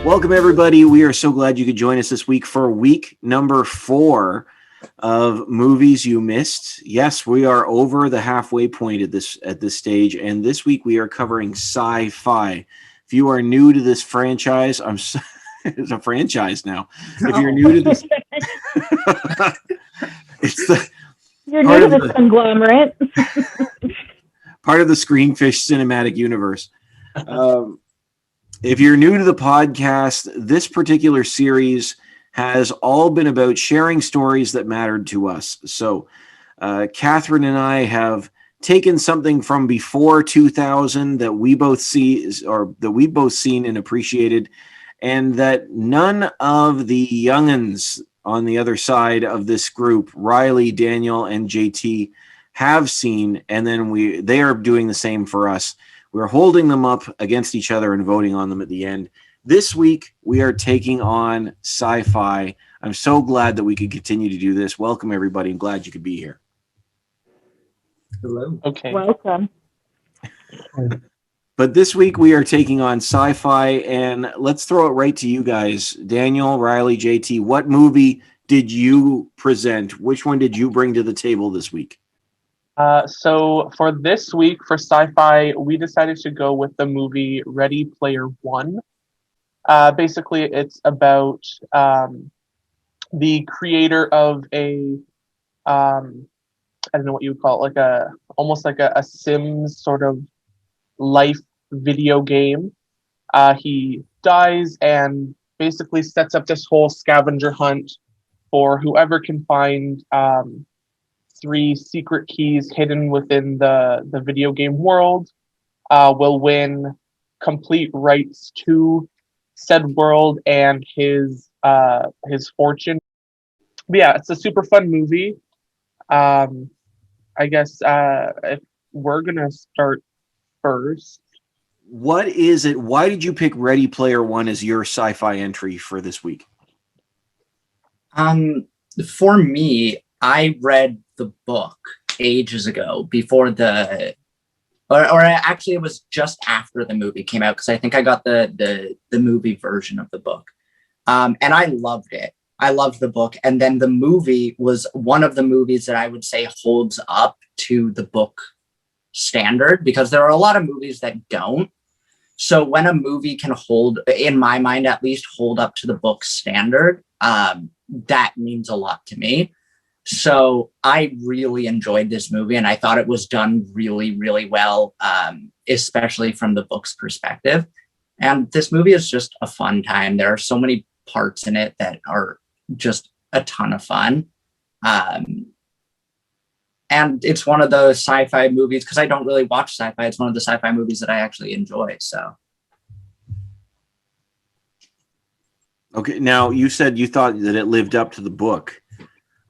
Welcome, everybody. We are so glad you could join us this week for week number 4 of Movies You Missed. Yes, we are over the halfway point at this stage, and this week we are covering sci-fi. If you are new to this franchise, it's a franchise now. If you're new to this, you're new to this conglomerate. Part of the Screenfish cinematic universe. If you're new to the podcast, this particular series has all been about sharing stories that mattered to us. So Catherine and I have taken something from before 2000 that we both see, or that we've both seen and appreciated, and that none of the young'uns on the other side of this group, Riley, Daniel, and JT, have seen, and then they are doing the same for us. We're holding them up against each other and voting on them at the end. This week, we are taking on sci-fi. I'm so glad that we could continue to do this. Welcome, everybody. I'm glad you could be here. Hello. Okay. Welcome. But this week, we are taking on sci-fi, and let's throw it right to you guys. Daniel, Riley, JT, what movie did you present? Which one did you bring to the table this week? So for this week, for sci-fi, we decided to go with the movie Ready Player One. Basically, it's about the creator of a, I don't know what you would call it, almost like a Sims sort of life video game. He dies and basically sets up this whole scavenger hunt for whoever can find 3 secret keys hidden within the video game world will win complete rights to said world and his fortune. But yeah, it's a super fun movie. I guess if we're gonna start first. What is it? Why did you pick Ready Player One as your sci-fi entry for this week? For me, I read the book ages ago before or actually it was just after the movie came out, because I think I got the movie version of the book. And I loved it. I loved the book. And then the movie was one of the movies that I would say holds up to the book standard, because there are a lot of movies that don't. So when a movie can hold, in my mind at least, hold up to the book standard, that means a lot to me. So I really enjoyed this movie, and I thought it was done really, really well, especially from the book's perspective. And this movie is just a fun time. There are so many parts in it that are just a ton of fun. And it's one of those sci-fi movies, because I don't really watch sci-fi. It's one of the sci-fi movies that I actually enjoy. So. Okay. Now, you said you thought that it lived up to the book.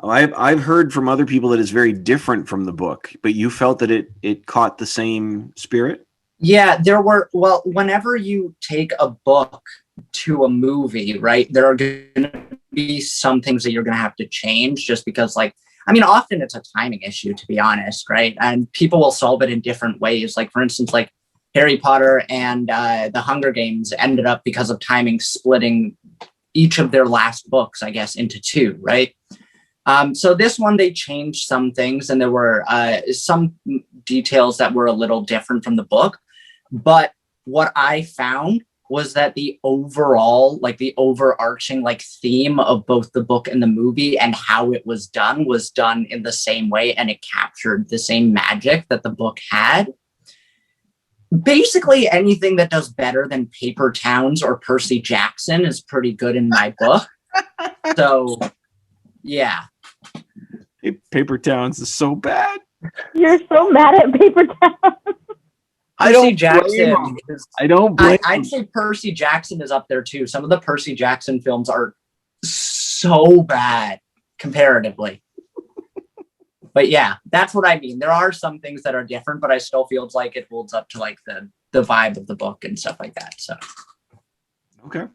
I've heard from other people that it's very different from the book, but you felt that it caught the same spirit? Yeah, whenever you take a book to a movie, right, there are going to be some things that you're going to have to change, just because, often it's a timing issue, to be honest, right? And people will solve it in different ways. Like, for instance, Harry Potter and the Hunger Games ended up, because of timing, splitting each of their last books, I guess, into 2, right? So this one, they changed some things, and there were some details that were a little different from the book. But what I found was that the overall, the overarching theme of both the book and the movie and how it was done in the same way, and it captured the same magic that the book had. Basically, anything that does better than Paper Towns or Percy Jackson is pretty good in my book. So, yeah. Paper Towns is so bad. You're so mad at Paper Towns. Percy Jackson. I don't blame I'd say Percy Jackson is up there too. Some of the Percy Jackson films are so bad comparatively. But yeah, that's what I mean. There are some things that are different, but I still feel like it holds up to the vibe of the book and stuff like that. So. Okay.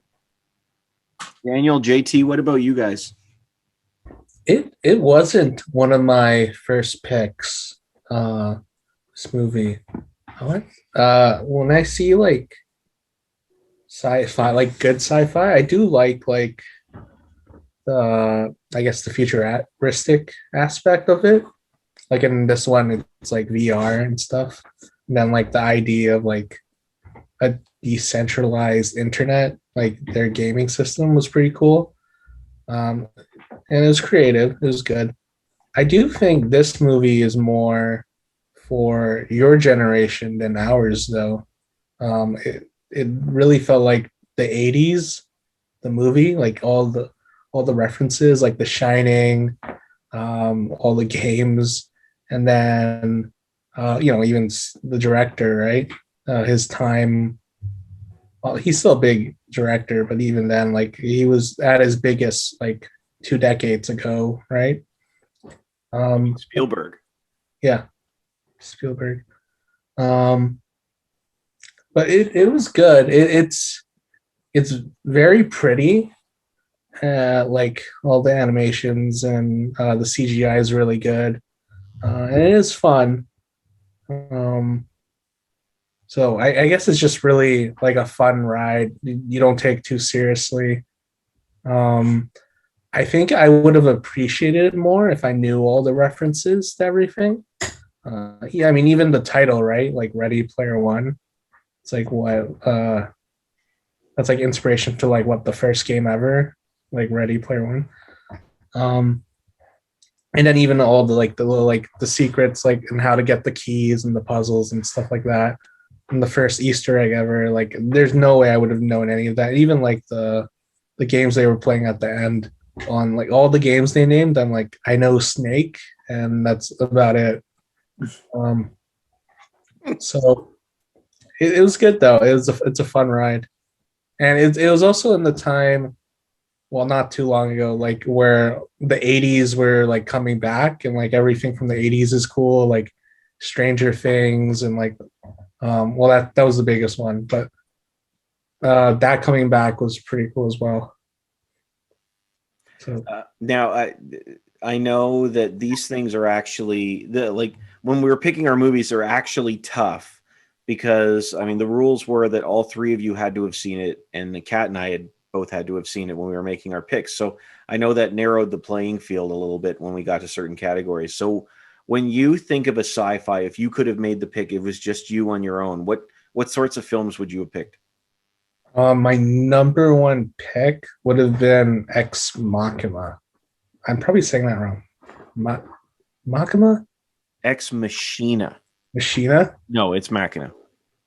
Daniel, JT, what about you guys? It wasn't one of my first picks. This movie. When I see Sci-fi, like good sci-fi. I do like the I guess the futuristic aspect of it. Like in this one, it's like VR and stuff. And then like the idea of like a decentralized internet, like their gaming system was pretty cool. Um, and it was creative. It was good. I do think this movie is more for your generation than ours, though. It really felt like the '80s, the movie, like all the references, like The Shining, all the games, and then even the director, right? His time. Well, he's still a big director, but even then, like he was at his biggest like 2 decades ago, right? Spielberg. Yeah, Spielberg. Um, but it was good. It's very pretty. Like all the animations and the CGI is really good, and it is fun. Um, so I guess it's just really like a fun ride. You don't take too seriously. Um, I think I would have appreciated it more if I knew all the references to everything. Yeah, I mean, even the title, right? Like Ready Player One. It's like what that's like inspiration to like what the first game ever, like Ready Player One. Um, and then even all the like the little like the secrets, like and how to get the keys and the puzzles and stuff like that. And the first Easter egg ever, like there's no way I would have known any of that. Even like the games they were playing at the end on like all the games they named, I'm like, I know Snake, and that's about it. Um, so it was good though. It's a fun ride, and it was also in the time, well, not too long ago, like where the '80s were like coming back, and like everything from the '80s is cool, like Stranger Things, and like, well, that was the biggest one, but that coming back was pretty cool as well. So Now, I know that these things are actually like when we were picking our movies, they're actually tough because I mean the rules were that all three of you had to have seen it, and the cat and I had both had to have seen it when we were making our picks. So I know that narrowed the playing field a little bit when we got to certain categories. So when you think of a sci-fi, if you could have made the pick, it was just you on your own. What sorts of films would you have picked? my number one pick would have been Ex Machina. I'm probably saying that wrong. Ma- Machina? Ex Machina. Machina? No, it's Machina.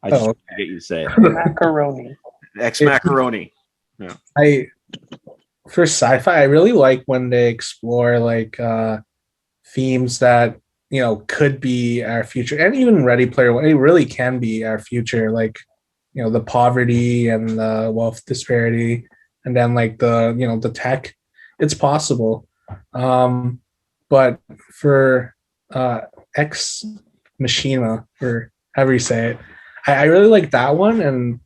I just Oh, want to get you to say it. Macaroni. Ex Macaroni. Yeah. I for sci-fi, I really like when they explore like themes that could be our future, and even Ready Player One. It really can be our future, like the poverty and the wealth disparity, and then like the tech. It's possible, but for Ex Machina, or however you say it, I really like that one, and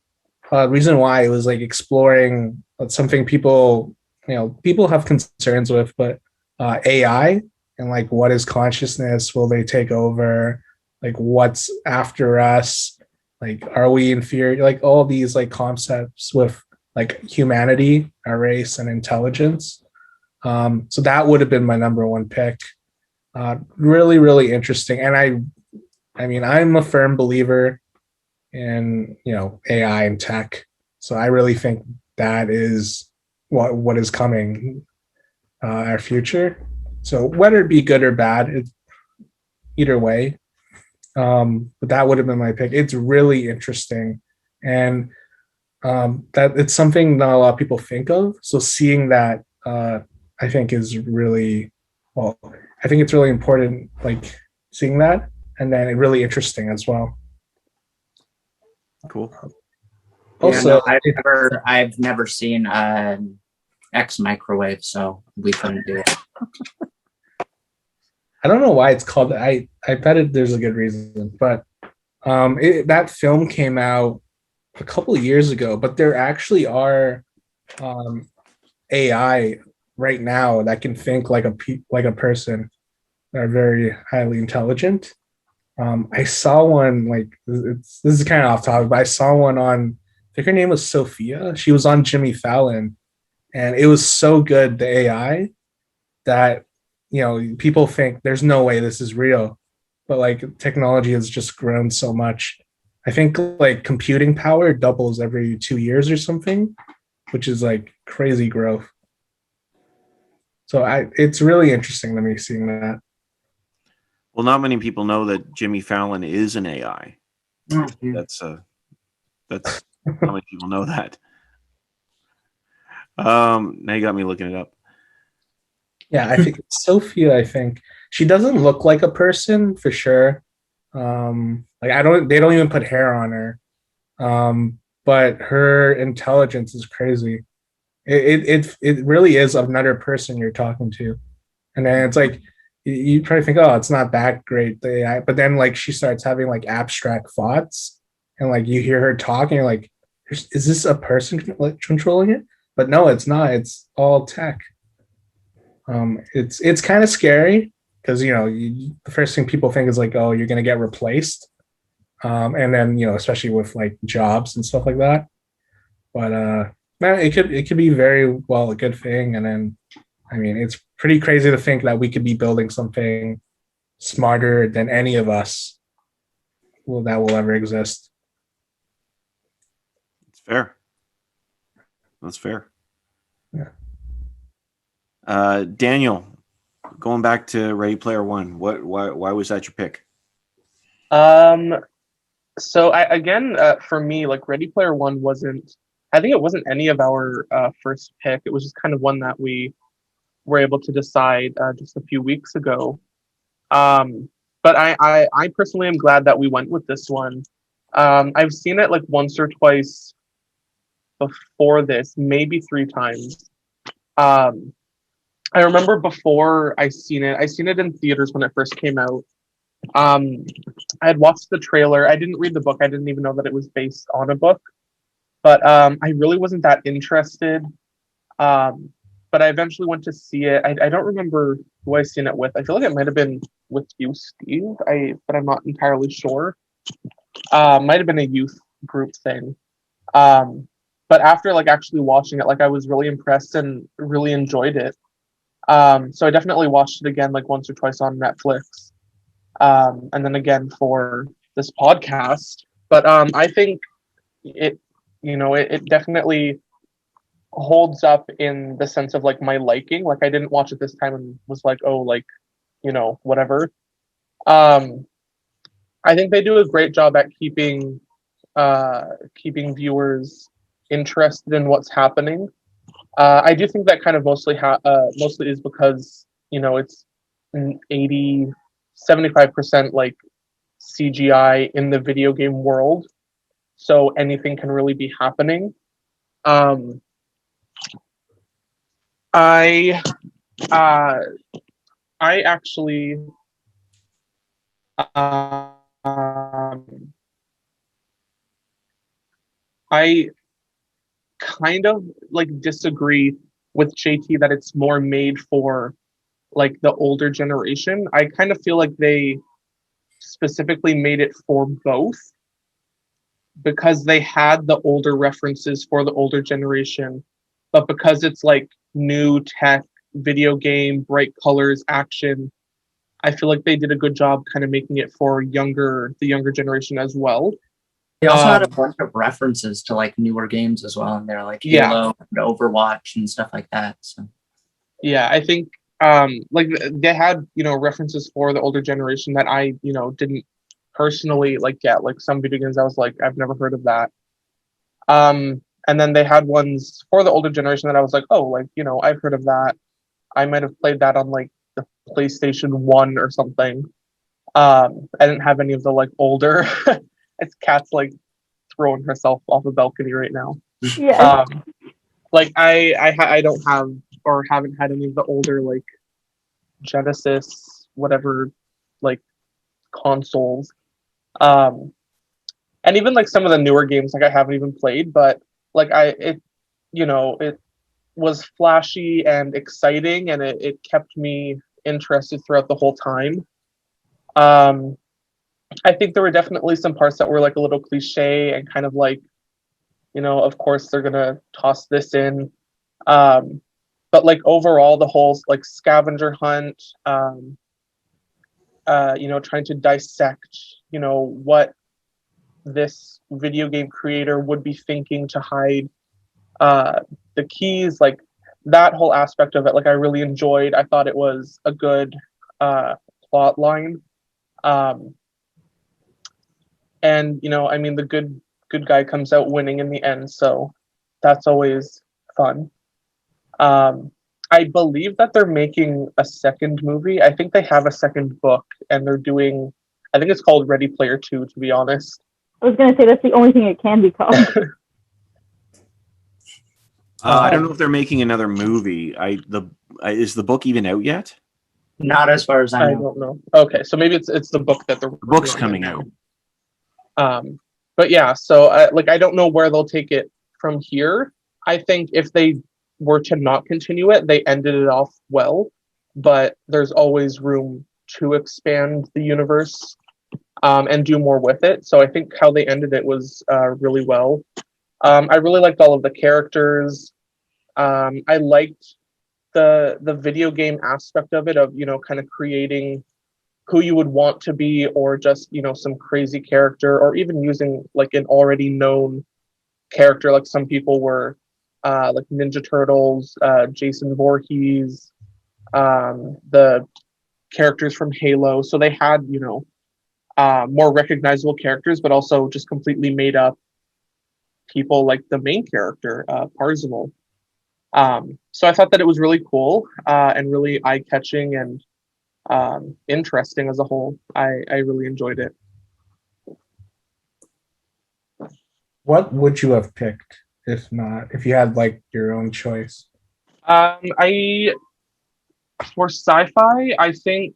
reason why it was like exploring something people have concerns with, but AI and like what is consciousness? Will they take over? Like what's after us? Like are we inferior? Like all these like concepts with like humanity, our race, and intelligence. So that would have been my number one pick. Really, really interesting, and I mean, I'm a firm believer in AI and tech. So I really think that is what is coming, our future. So whether it be good or bad, either way. But that would have been my pick. It's really interesting, and that it's something not a lot of people think of. So seeing that, I think is really well. I think it's really important, like seeing that, and then really interesting as well. Cool. Yeah, Also, no, I've never seen X Microwave, so we couldn't do it. I don't know why it's called. I bet there's a good reason, but that film came out a couple of years ago. But there actually are um, AI right now that can think like a person. That are very highly intelligent. I saw one like this is kind of off topic, but I saw one on think her name was Sophia. She was on Jimmy Fallon, and it was so good, the AI, that people think there's no way this is real, but like technology has just grown so much. I think like computing power doubles every 2 years or something, which is like crazy growth. So it's really interesting to me seeing that. Well, not many people know that Jimmy Fallon is an AI. Mhm. That's not many people know that. Now you got me looking it up. Yeah, I think Sophia, I think she doesn't look like a person for sure. Like they don't even put hair on her. But her intelligence is crazy. It really is another person you're talking to. And then it's like you try to think, oh, it's not that great, the AI, but then like she starts having like abstract thoughts, and like you hear her talking, you're like, is this a person like controlling it? But no, it's not. It's all tech. It's kind of scary because the first thing people think is like, oh, you're gonna get replaced, and then especially with like jobs and stuff like that. But man, it could be very well a good thing, and then I mean, it's pretty crazy to think that we could be building something smarter than any of us that will ever exist. It's fair. That's fair. Yeah. Daniel, going back to Ready Player One, why was that your pick? So for me, like Ready Player One wasn't. I think it wasn't any of our first pick. It was just kind of one that we were able to decide just a few weeks ago. But I personally am glad that we went with this one. I've seen it like once or twice before this, maybe 3 times. Um, I remember before I seen it in theaters when it first came out. Um, I had watched the trailer. I didn't read the book. I didn't even know that it was based on a book. But I really wasn't that interested. Um, but I eventually went to see it. I don't remember who I seen it with. I feel like it might have been with you, Steve. But I'm not entirely sure. Might have been a youth group thing. Um, but after like actually watching it, like I was really impressed and really enjoyed it. So I definitely watched it again like once or twice on Netflix. And then again for this podcast. But I think it, it definitely holds up in the sense of like my liking. Like I didn't watch it this time and was like, oh, like, whatever. Um, I think they do a great job at keeping viewers interested in what's happening. I do think that kind of mostly is because it's an 75% like CGI in the video game world, so anything can really be happening. Um, I uh, I actually I kind of like disagree with JT that it's more made for like the older generation. I kind of feel like they specifically made it for both because they had the older references for the older generation, but because it's like new tech, video game, bright colors, action, I feel like they did a good job kind of making it for the younger generation as well. They also had a Um, bunch of references to like newer games as well, and they're like yeah, Halo and Overwatch and stuff like that. So yeah, I think like they had references for the older generation that I didn't personally like get. Like some video games I was like I've never heard of that. And then they had ones for the older generation that I was like, oh, like I've heard of that. I might have played that on like the PlayStation 1 or something. I didn't have any of the like older. It's Cat's like throwing herself off a balcony right now. Yes. Like I don't have or haven't had any of the older like Genesis whatever like consoles. Um, and even like some of the newer games like I haven't even played, but like it was flashy and exciting, and it kept me interested throughout the whole time. Um, I think there were definitely some parts that were like a little cliche and kind of like of course they're gonna toss this in. But like overall, the whole like scavenger hunt, trying to dissect, what this video game creator would be thinking to hide the keys, like that whole aspect of it, like I really enjoyed. I thought it was a good plot line. And the good guy comes out winning in the end, so that's always fun. I believe that they're making a second movie. I think they have a second book, and I think it's called Ready Player 2, to be honest. I was going to say that's the only thing it can be called. I don't know if they're making another movie. Is the book even out yet? Not as far as I know. I don't know. Okay, so maybe it's the book that The book's coming out. But yeah, so I don't know where they'll take it from here. I think if they were to not continue it, they ended it off well, but there's always room to expand the universe and do more with it. So I think how they ended it was really well. I really liked all of the characters. I liked the video game aspect of it, of kind of creating who you would want to be, or just some crazy character, or even using like an already known character. Like some people were like Ninja Turtles, Jason Voorhees, the characters from Halo. So they had more recognizable characters, but also just completely made up people, like the main character, Parzival. So I thought that it was really cool and really eye-catching and interesting as a whole. I really enjoyed it. What would you have picked if you had like your own choice? For sci-fi, I think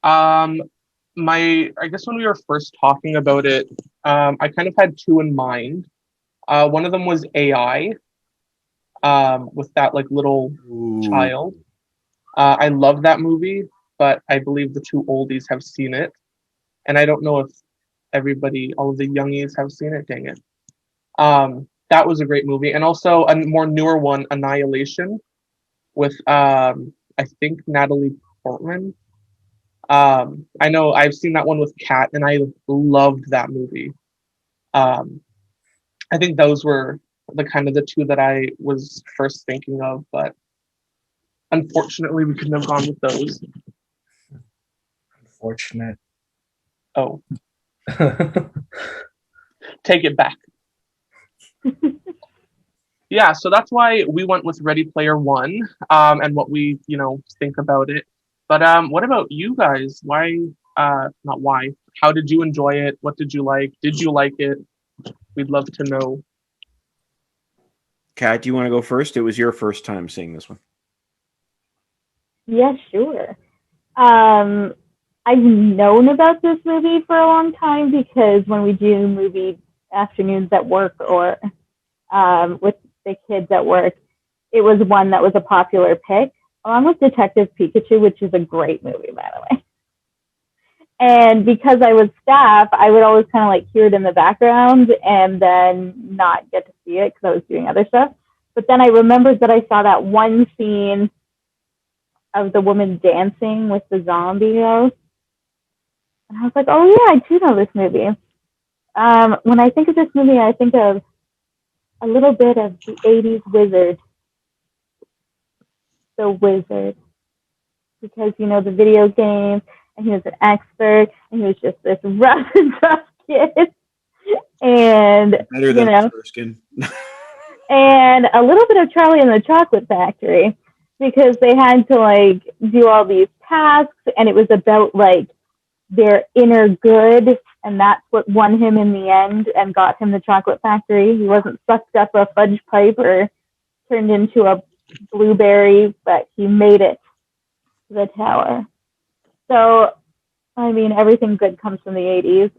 I guess when we were first talking about it, I kind of had two in mind. One of them was AI, with that like little child. I love that movie, but I believe the two oldies have seen it, and I don't know if all of the youngies have seen it. Dang it! That was a great movie, and also a more newer one, Annihilation, with I think Natalie Portman. I know I've seen that one with Kat, and I loved that movie. I think those were the two that I was first thinking of, but unfortunately, we couldn't have gone with those. Unfortunate. Oh, take it back. Yeah, so that's why we went with Ready Player One, and what we think about it. But what about you guys? Why? Not why. How did you enjoy it? What did you like? Did you like it? We'd love to know. Kat, do you want to go first? It was your first time seeing this one. Yeah, sure. I've known about this movie for a long time because when we do movie afternoons at work or with the kids at work, it was one that was a popular pick, along with Detective Pikachu, which is a great movie, by the way. And because I was staff, I would always kind of like hear it in the background and then not get to see it because I was doing other stuff. But then I remembered that I saw that one scene of the woman dancing with the zombie ghost. And I was like, oh yeah, I do know this movie. When I think of this movie, I think of a little bit of the 80s Wizard. The Wizard. Because, the video games, and he was an expert, and he was just this rough and tough kid. And, Better than Erskine. and a little bit of Charlie and the Chocolate Factory, because they had to, like, do all these tasks, and it was about, like, their inner good, and that's what won him in the end and got him the chocolate factory. He wasn't sucked up a fudge pipe or turned into a blueberry, but he made it to the tower. So, I mean, everything good comes from the 80s.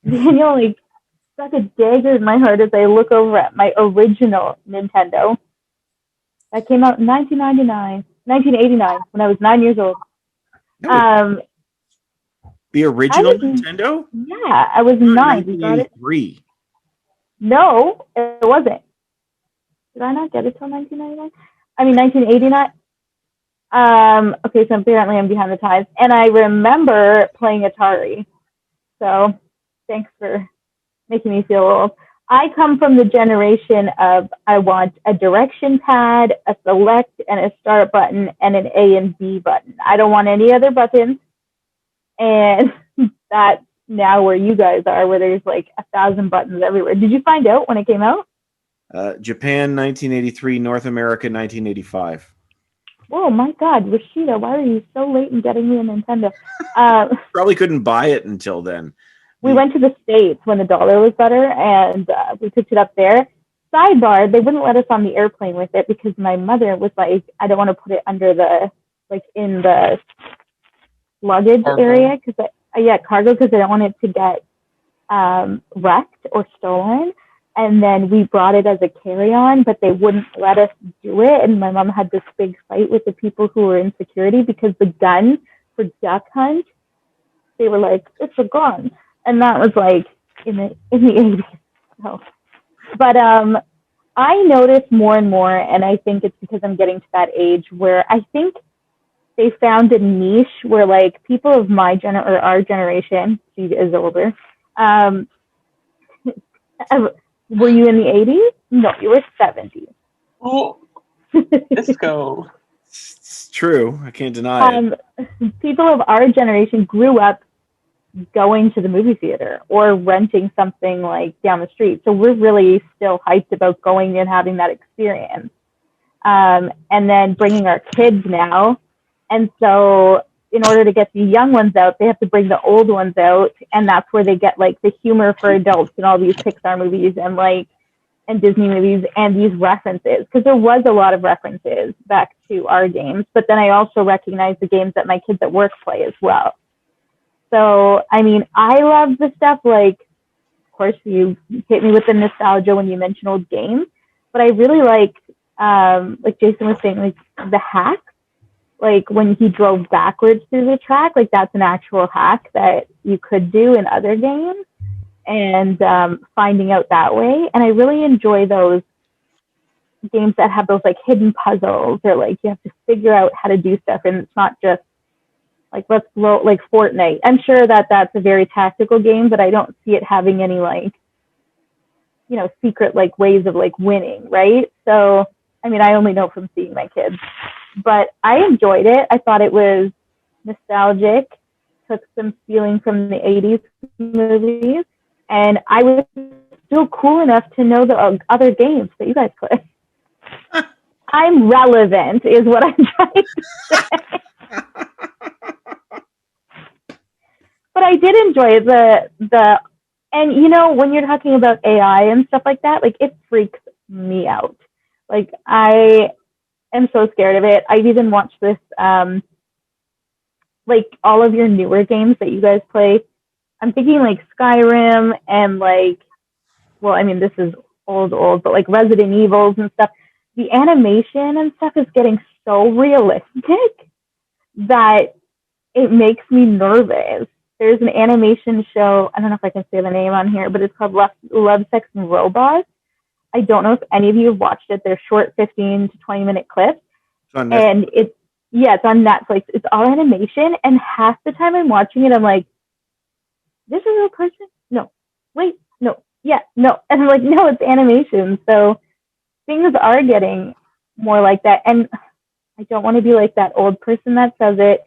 Daniel, like, stuck a dagger in my heart as I look over at my original Nintendo. That came out in 1989, when I was 9 years old. The original Nintendo? Yeah, I was 9. We got it. 1983. No, it wasn't. Did I not get it till 1999? I mean, 1989. Okay, so apparently I'm behind the times. And I remember playing Atari. So thanks for making me feel old. I come from the generation of I want a direction pad, a select and a start button, and an A and B button. I don't want any other buttons. And that's now where you guys are, where there's like 1,000 buttons everywhere. Did you find out when it came out? Japan 1983, North America 1985. Oh my God, Rashida, why are you so late in getting me a Nintendo? Probably couldn't buy it until then. We went to the States when the dollar was better, and we picked it up there. Sidebar, they wouldn't let us on the airplane with it because my mother was like, I don't want to put it under the, like in the luggage Cargo. area, because cargo, because I don't want it to get wrecked or stolen. And then we brought it as a carry-on, but they wouldn't let us do it. And my mom had this big fight with the people who were in security because the gun for duck hunt, they were like, it's a gun. And that was like in the 80s. So. But I notice more and more, and I think it's because I'm getting to that age where I think they found a niche where like people of my or our generation, she is older, were you in the 80s? No, you were 70s. Oh, disco. It's true. I can't deny it. People of our generation grew up going to the movie theater or renting something like down the street. So we're really still hyped about going and having that experience. And then bringing our kids now. And so in order to get the young ones out, they have to bring the old ones out. And that's where they get like the humor for adults in all these Pixar movies and Disney movies and these references. Because there was a lot of references back to our games. But then I also recognize the games that my kids at work play as well. So, I mean, I love the stuff like, of course, you hit me with the nostalgia when you mentioned old games. But I really like Jason was saying, like the hacks. Like when he drove backwards through the track, like that's an actual hack that you could do in other games and finding out that way. And I really enjoy those games that have those like hidden puzzles or like you have to figure out how to do stuff. And it's not just like, let's blow like Fortnite. I'm sure that that's a very tactical game, but I don't see it having any like, you know, secret like ways of like winning. Right. So, I mean, I only know from seeing my kids. But I enjoyed it. I thought it was nostalgic, took some feeling from the 80s movies, and I was still cool enough to know the other games that you guys play. I'm relevant, is what I'm trying to say. But I did enjoy the, and you know, when you're talking about AI and stuff like that, like it freaks me out. Like I'm so scared of it. I've even watched this, like all of your newer games that you guys play. I'm thinking like Skyrim and like, well, I mean, this is old, but like Resident Evils and stuff. The animation and stuff is getting so realistic that it makes me nervous. There's an animation show. I don't know if I can say the name on here, but it's called Love, Sex, and Robots. I don't know if any of you have watched it. They're short 15 to 20-minute clips. And it's on Netflix. It's all animation. And half the time I'm watching it, I'm like, this is a real person? No. Wait, no. Yeah, no. And I'm like, no, it's animation. So things are getting more like that. And I don't want to be like that old person that says it,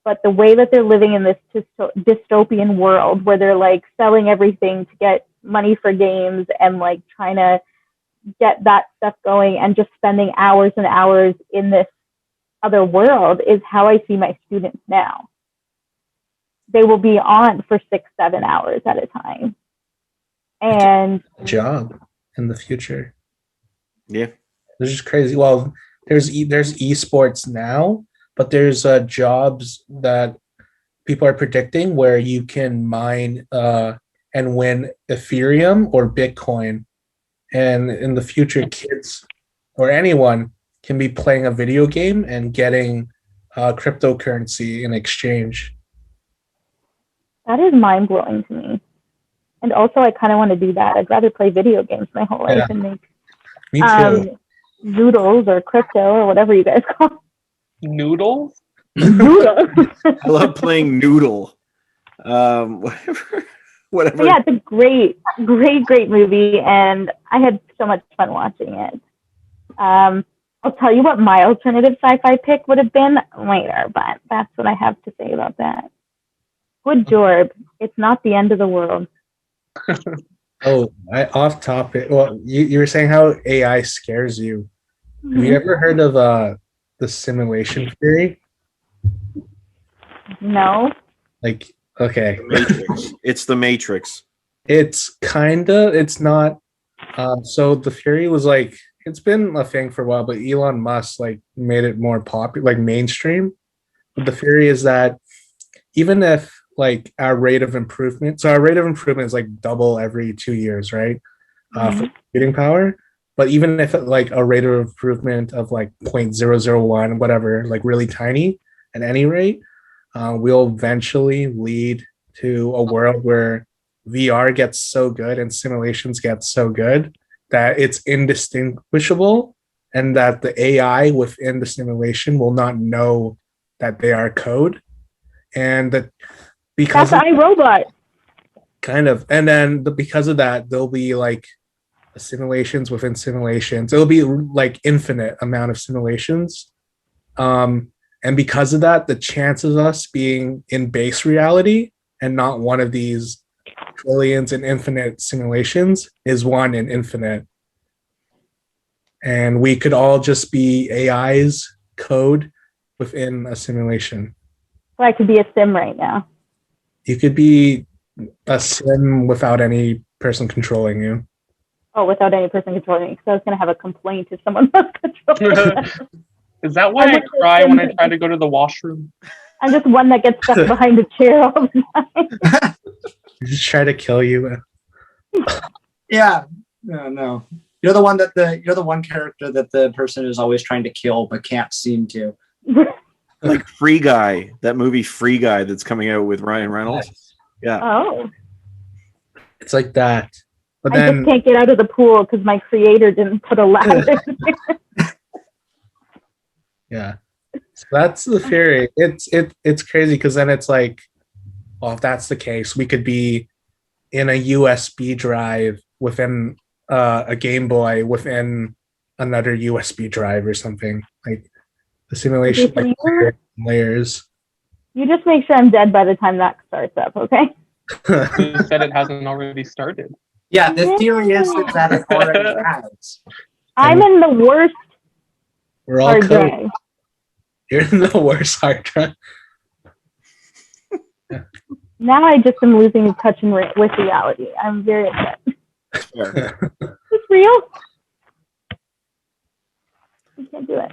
but the way that they're living in this dystopian world where they're like selling everything to get money for games and like trying to get that stuff going and just spending hours and hours in this other world is how I see my students now. They will be on for 6-7 hours at a time. And job in the future. Yeah. It's just crazy. Well, there's esports now, but there's jobs that people are predicting where you can mine and win Ethereum or Bitcoin. And in the future, kids or anyone can be playing a video game and getting cryptocurrency in exchange. That is mind blowing to me. And also, I kind of want to do that. I'd rather play video games my whole life and make Me too. zoodles or crypto or whatever you guys call it. Noodles? Zoodles. I love playing Noodle. Whatever. But yeah, it's a great, great, great movie, and I had so much fun watching it. I'll tell you what my alternative sci-fi pick would have been later, but that's what I have to say about that. Good Jorb. It's not the end of the world. Oh, off topic. Well, you were saying how AI scares you. Have you ever heard of the simulation theory? No. Like, okay, The Matrix. It's the Matrix. it's not. So the theory was like, it's been a thing for a while, but Elon Musk like made it more popular, like mainstream. But the theory is that even if like our rate of improvement, so our rate of improvement is like double every 2 years, right? For computing power. But even if like a rate of improvement of like 0.001, whatever, like really tiny at any rate, will eventually lead to a world where VR gets so good and simulations get so good that it's indistinguishable, and that the AI within the simulation will not know that they are code. And that because That's iRobot. kind of, and then because of that, there'll be like simulations within simulations. It'll be like infinite amount of simulations. And because of that, the chances of us being in base reality and not one of these trillions and infinite simulations is 1 in infinite. And we could all just be AI's code within a simulation. So I could be a sim right now. You could be a sim without any person controlling you. Oh, without any person controlling me, because I was going to have a complaint if someone was controlling me. Is that why I cry when I try to go to the washroom? I'm just one that gets stuck behind a chair all the time. Just try to kill you. Yeah. No. You're the one character that the person is always trying to kill but can't seem to. Like Free Guy, that movie Free Guy that's coming out with Ryan Reynolds. Yeah. Oh. It's like that. But I then just can't get out of the pool because my creator didn't put a ladder. yeah. So that's the theory. It's crazy because then it's like, well, if that's the case, we could be in a USB drive within a Game Boy within another USB drive or something. Like the simulation Okay, like layers. You just make sure I'm dead by the time that starts up, okay? Who said it hasn't already started? Yeah, the theory is that it already has. I'm in the worst We're all hard code. drive. You're in the worst hard drive. Now I just am losing touch with reality. I'm very upset. Yeah. Is this real? I can't do it.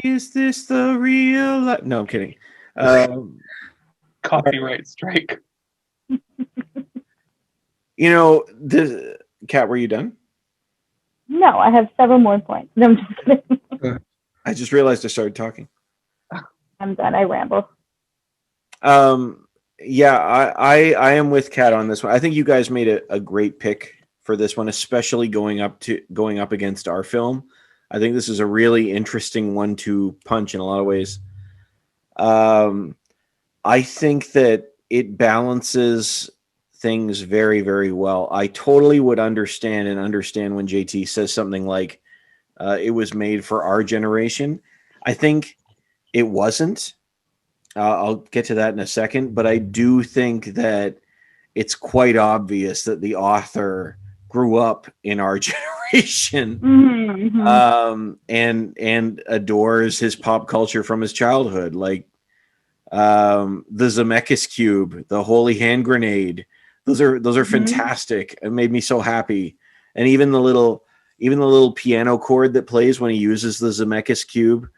Is this the real life? No, I'm kidding. Copyright strike. You know, this Kat, were you done? No, I have several more points. No, I'm just kidding. I just realized I started talking. I'm done. I ramble. Yeah, I am with Kat on this one. I think you guys made a great pick for this one, especially going up against our film. I think this is a really interesting one to punch in a lot of ways. I think that it balances things very, very well. I totally would understand when JT says something like it was made for our generation. I think it wasn't. I'll get to that in a second, but I do think that it's quite obvious that the author grew up in our generation, and adores his pop culture from his childhood, like the Zemeckis cube, the holy hand grenade. Those are fantastic. It made me so happy, and even the little piano chord that plays when he uses the Zemeckis cube.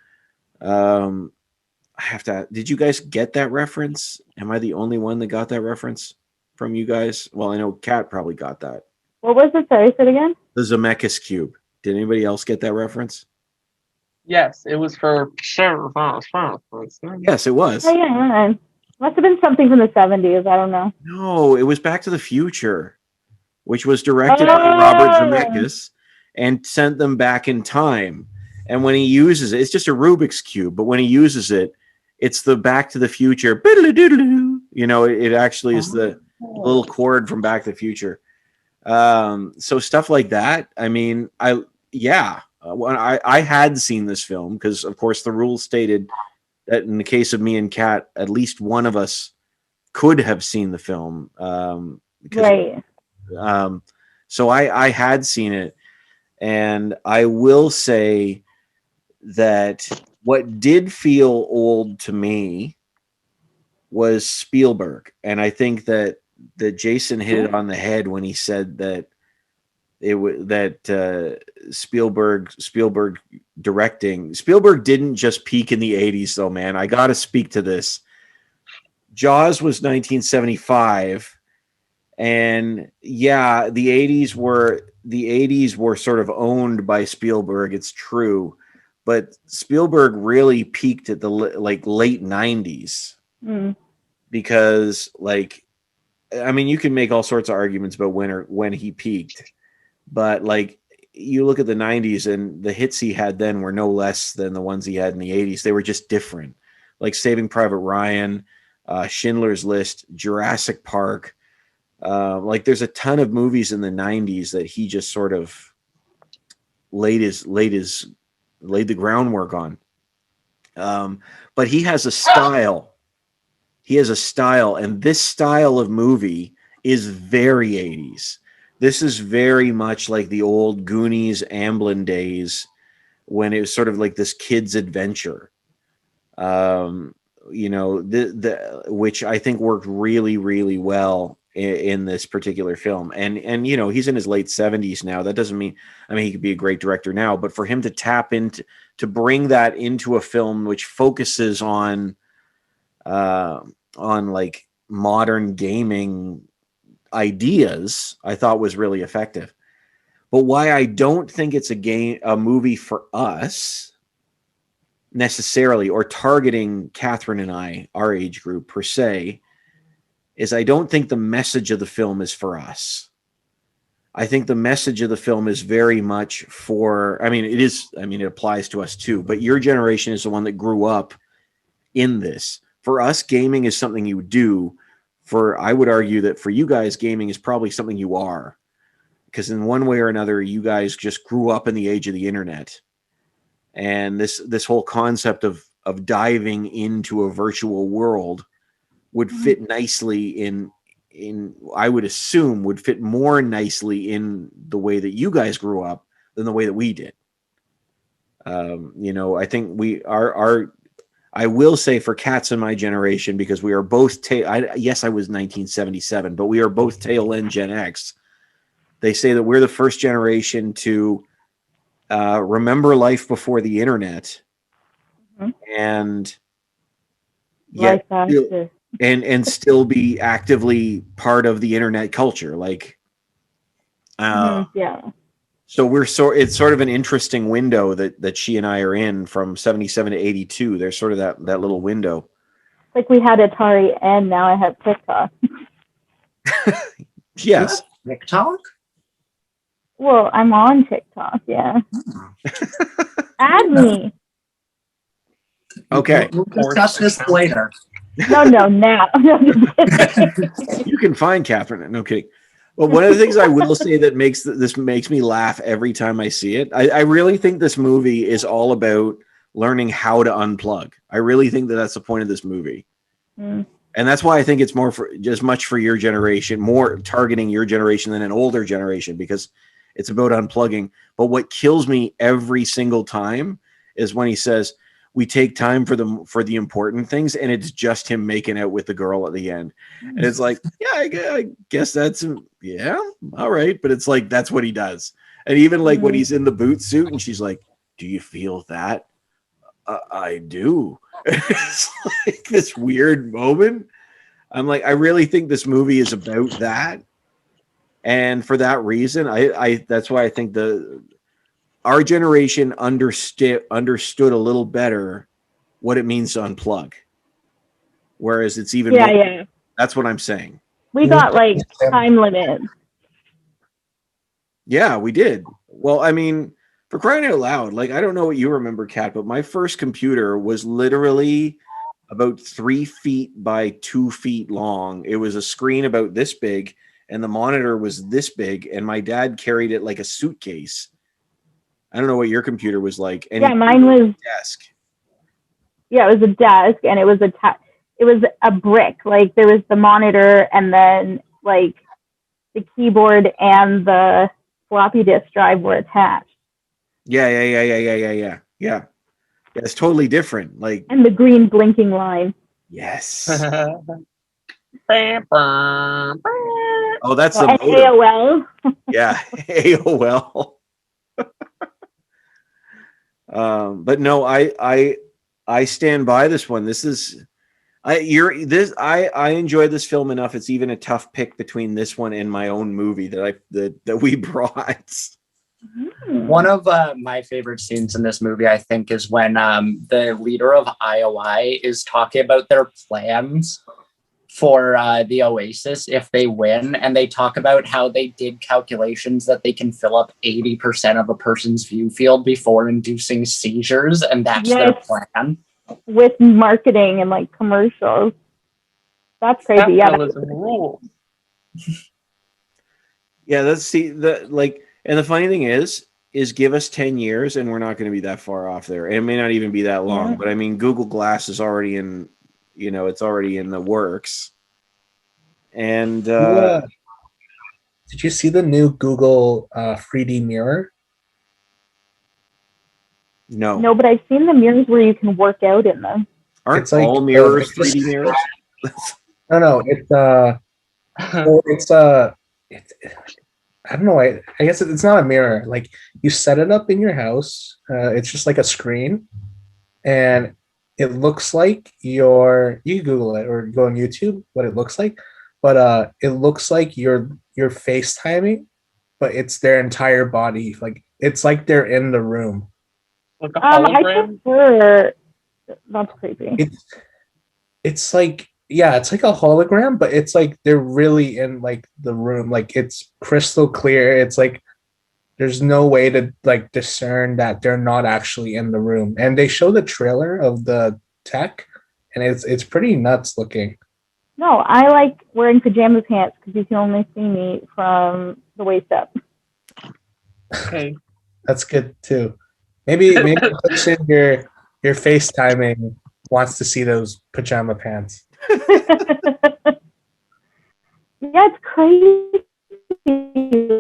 I have to. Did you guys get that reference? Am I the only one that got that reference from you guys? Well, I know Kat probably got that. What was it? Sorry, say it again. The Zemeckis cube. Did anybody else get that reference? Yes, it was for sure. Yes, it was. Oh yeah, Must have been something from the 70s. I don't know. No, it was Back to the Future, which was directed by Robert Zemeckis and sent them back in time. And when he uses it, it's just a Rubik's Cube, but when he uses it, it's the Back to the Future. You know, it actually is the little chord from Back to the Future. So stuff like that. I mean, when I had seen this film because, of course, the rules stated that in the case of me and Kat, at least one of us could have seen the film. Right. So I had seen it, and I will say that what did feel old to me was Spielberg, and I think that Jason hit it on the head when he said that Spielberg directing. Spielberg didn't just peak in the 80s, though, man. I got to speak to this. Jaws was 1975, and yeah, the 80s were sort of owned by Spielberg. It's true, but Spielberg really peaked at the late 90s because, like, I mean, you can make all sorts of arguments about when he peaked, but like you look at the 90s and the hits he had then were no less than the ones he had in the 80s. They were just different, like Saving Private Ryan, Schindler's List, Jurassic Park. Like there's a ton of movies in the 90s that he just sort of laid the groundwork on. But he has a style. He has a style, and this style of movie is very 80s. This is very much like the old Goonies, Amblin days when it was sort of like this kid's adventure. You know, which I think worked really, really well in this particular film. And you know, he's in his late 70s now. That doesn't mean, I mean, he could be a great director now, but for him to tap into, to bring that into a film which focuses on like modern gaming ideas, I thought was really effective. But why I don't think it's a movie for us necessarily, or targeting Catherine and I, our age group per se, is I don't think the message of the film is for us. I think the message of the film is very much for, I mean, it applies to us too, but your generation is the one that grew up in this. For us, gaming is something you do. I would argue that for you guys, gaming is probably something you are. Because in one way or another, you guys just grew up in the age of the internet. And this whole concept of diving into a virtual world would fit nicely in I would assume would fit more nicely in the way that you guys grew up than the way that we did. You know, I think I will say for Cats in my generation, because we are both yes, I was 1977, but we are both tail end Gen X. They say that we're the first generation to remember life before the internet, and yet and still be actively part of the internet culture. Like, yeah. So it's sort of an interesting window that she and I are in from 77 to 82. There's sort of that little window. Like we had Atari and now I have TikTok. Yes. TikTok? Well, I'm on TikTok, yeah. Add me. Okay. We'll discuss this later. No, now. You can find Catherine. No kidding. Well, one of the things I will say that makes me laugh every time I see it, I really think this movie is all about learning how to unplug. I really think that that's the point of this movie. And that's why I think it's more for just much for your generation, more targeting your generation than an older generation, because it's about unplugging. But what kills me every single time is when he says, we take time for the important things, and it's just him making out with the girl at the end. And it's like, yeah, I guess that's, yeah, all right. But it's like, that's what he does. And even like when he's in the boot suit and she's like, do you feel that? I do. It's like this weird moment. I'm like, I really think this movie is about that. And for that reason, I that's why I think our generation understood a little better what it means to unplug. whereas it's even Yeah, more. yeah. That's what I'm saying. We got like time limits. Yeah, we did. Well, I mean, for crying out loud, like I don't know what you remember, Kat, but my first computer was literally about 3 feet by 2 feet long. It was a screen about this big, and the monitor was this big, and my dad carried it like a suitcase. I don't know what your computer was like. And Yeah, mine was desk. Yeah, it was a desk, and it was it was a brick. Like there was the monitor, and then like the keyboard and the floppy disk drive were attached, Yeah. Yeah, it's totally different. Like, and the green blinking line. yes. Oh, Oh, that's Oh, the and motor. AOL. Yeah, AOL. But no, I stand by this one. This is I enjoy this film enough. It's even a tough pick between this one and my own movie that we brought. One of my favorite scenes in this movie, I think, is when the leader of IOI is talking about their plans for the Oasis if they win, and they talk about how they did calculations that they can fill up 80% of a person's view field before inducing seizures, and that's their plan. With marketing and like commercials. That's crazy. Capitalism rules. Yeah, and the funny thing is give us 10 years and we're not going to be that far off there. It may not even be that long, Yeah. but I mean, Google Glass is already it's already in the works. And did you see the new Google 3D mirror? No, but I've seen the mirrors where you can work out in them. Aren't it's like, all mirrors 3D mirrors? No, it's I don't know. I guess it's not a mirror. Like you set it up in your house. It's just like a screen, and it looks like you can Google it or go on YouTube what it looks like, but it looks like you're FaceTiming, but it's their entire body. Like it's like they're in the room. Like a hologram? I prefer. That's creepy. It's like, yeah, it's like a hologram, but it's like they're really in like the room. Like it's crystal clear. It's like there's no way to like discern that they're not actually in the room. And they show the trailer of the tech, and it's pretty nuts looking. No, I like wearing pajama pants because you can only see me from the waist up. Okay. That's good too. Maybe the person you're FaceTiming wants to see those pajama pants. Yeah, it's crazy.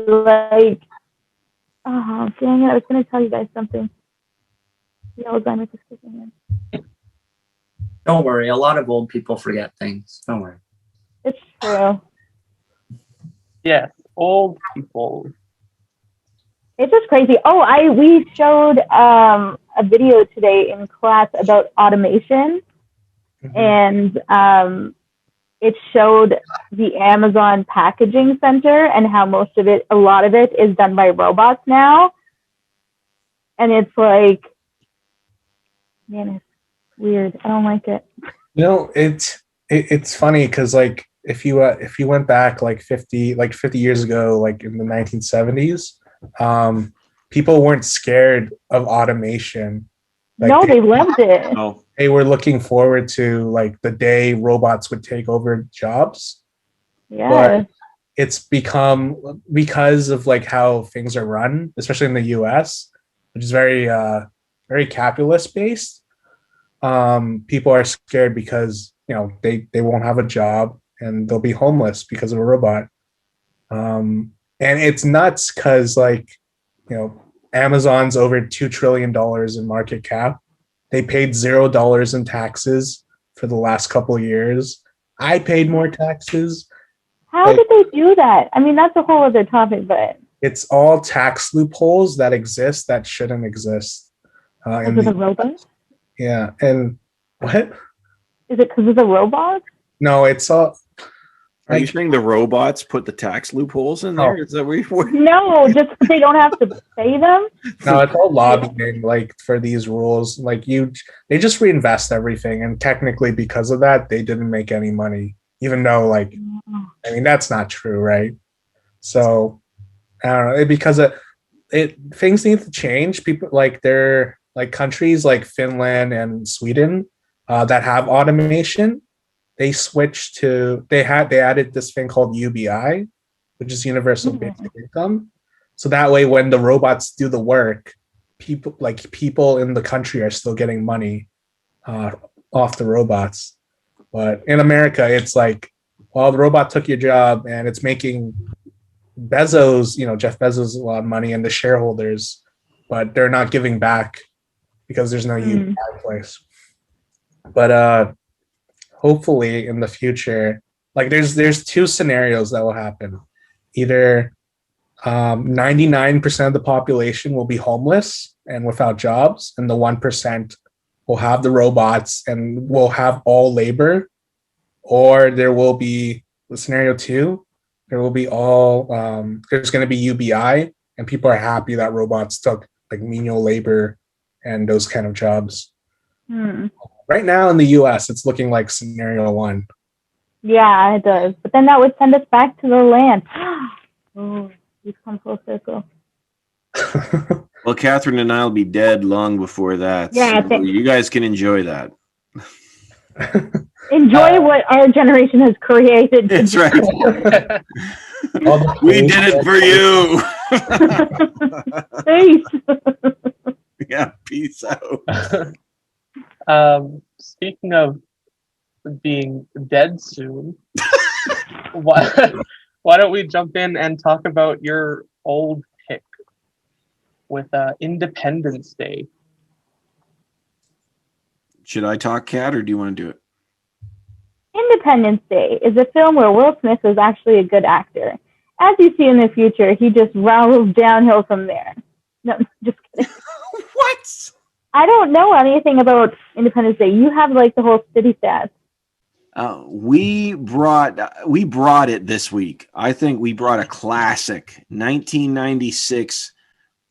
Like, oh, dang it. I was going to tell you guys something. The Alzheimer's is kicking in. Don't worry. A lot of old people forget things. Don't worry. It's true. Yes, old people. It's just crazy. Oh, we showed a video today in class about automation, and it showed the Amazon packaging center and how a lot of it is done by robots now. And it's like, man, it's weird. I don't like it. You know, it's funny because like if you went back like 50 years ago, like in the 1970s, people weren't scared of automation. Like no, they loved it. No. They were looking forward to like the day robots would take over jobs. Yeah. But it's become, because of like how things are run, especially in the US, which is very very capitalist based. People are scared because they won't have a job and they'll be homeless because of a robot. And it's nuts because Amazon's over $2 trillion in market cap. They paid $0 in taxes for the last couple of years. I paid more taxes. How did they do that? I mean, that's a whole other topic, but it's all tax loopholes that exist that shouldn't exist. Because of the robots? Yeah, and what? Is it because of the robots? No, it's all. Are you saying the robots put the tax loopholes in there? Oh. Is that what No, just they don't have to pay them. No, it's all lobbying, like for these rules. Like they just reinvest everything, and technically, because of that, they didn't make any money. Even though, like, I mean, that's not true, right? So I don't know. Because things need to change. People like they're like countries like Finland and Sweden that have automation. They added this thing called UBI, which is universal basic income. So that way, when the robots do the work, people in the country are still getting money off the robots. But in America, it's like, well, the robot took your job, and it's making Bezos, Jeff Bezos, a lot of money, and the shareholders, but they're not giving back because there's no UBI place. But hopefully, in the future, like there's two scenarios that will happen. Either 99% of the population will be homeless and without jobs, and the 1% will have the robots and will have all labor, or there will be scenario two. There will be there's going to be UBI, and people are happy that robots took like menial labor and those kind of jobs. Right now in the US, it's looking like scenario one. Yeah, it does. But then that would send us back to the land. Oh, we've come full circle. Well, Catherine and I will be dead long before that. Yeah, so you guys can enjoy that. Enjoy what our generation has created. That's right. We did it for you. Peace. Yeah, peace out. Speaking of being dead soon, why don't we jump in and talk about your old pick with Independence Day? Should I talk, Kat, or do you want to do it? Independence Day is a film where Will Smith was actually a good actor. As you see in the future, he just rolls downhill from there. No, just kidding. What? I don't know anything about Independence Day. You have like the whole city stats. We brought it this week. I think we brought a classic 1996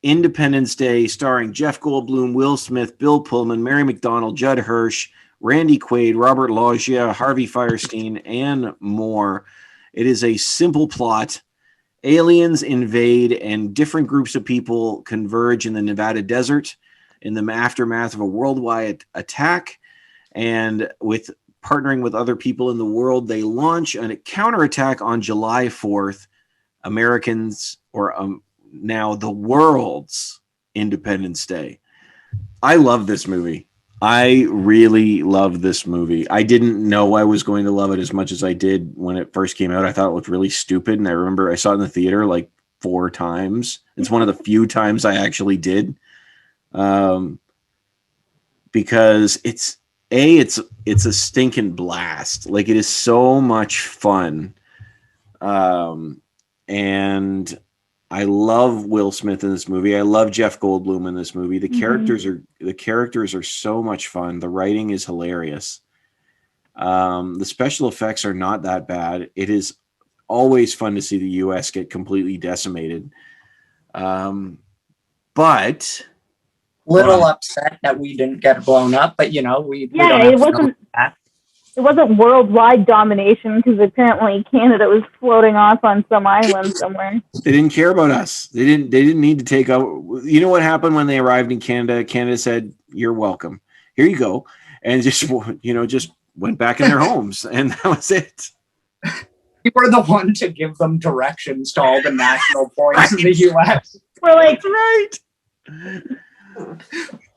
Independence Day starring Jeff Goldblum, Will Smith, Bill Pullman, Mary McDonnell, Judd Hirsch, Randy Quaid, Robert Loggia, Harvey Fierstein, and more. It is a simple plot. Aliens invade and different groups of people converge in the Nevada desert in the aftermath of a worldwide attack. And with partnering with other people in the world, they launch a counterattack on July 4th. Americans, or now the world's Independence Day. I love this movie. I really love this movie. I didn't know I was going to love it as much as I did when it first came out. I thought it looked really stupid. And I remember I saw it in the theater like 4 times. It's one of the few times I actually did. Because it's a stinking blast. Like, it is so much fun. And I love Will Smith in this movie. I love Jeff Goldblum in this movie. The characters are so much fun. The writing is hilarious. The special effects are not that bad. It is always fun to see the US get completely decimated. But little upset that we didn't get blown up, but we don't have it to know wasn't. that. It wasn't worldwide domination because apparently Canada was floating off on some island somewhere. They didn't care about us. They didn't need to take over. You know what happened when they arrived in Canada? Canada said, "You're welcome. Here you go," and just went back in their homes, and that was it. We were the one to give them directions to all the national points in the U.S. We're like, right.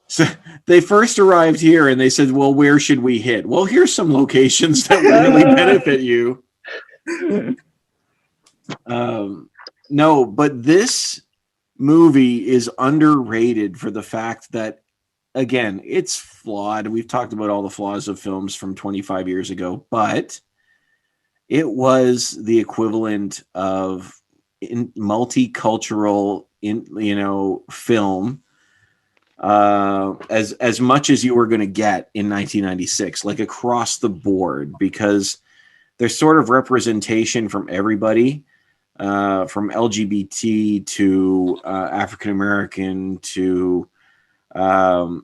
So they first arrived here and they said, well, where should we hit? Well, here's some locations that really benefit you. No, but this movie is underrated for the fact that, again, it's flawed. We've talked about all the flaws of films from 25 years ago, but it was the equivalent of multicultural film. As much as you were going to get in 1996, like across the board, because there's sort of representation from everybody, from LGBT to African American to and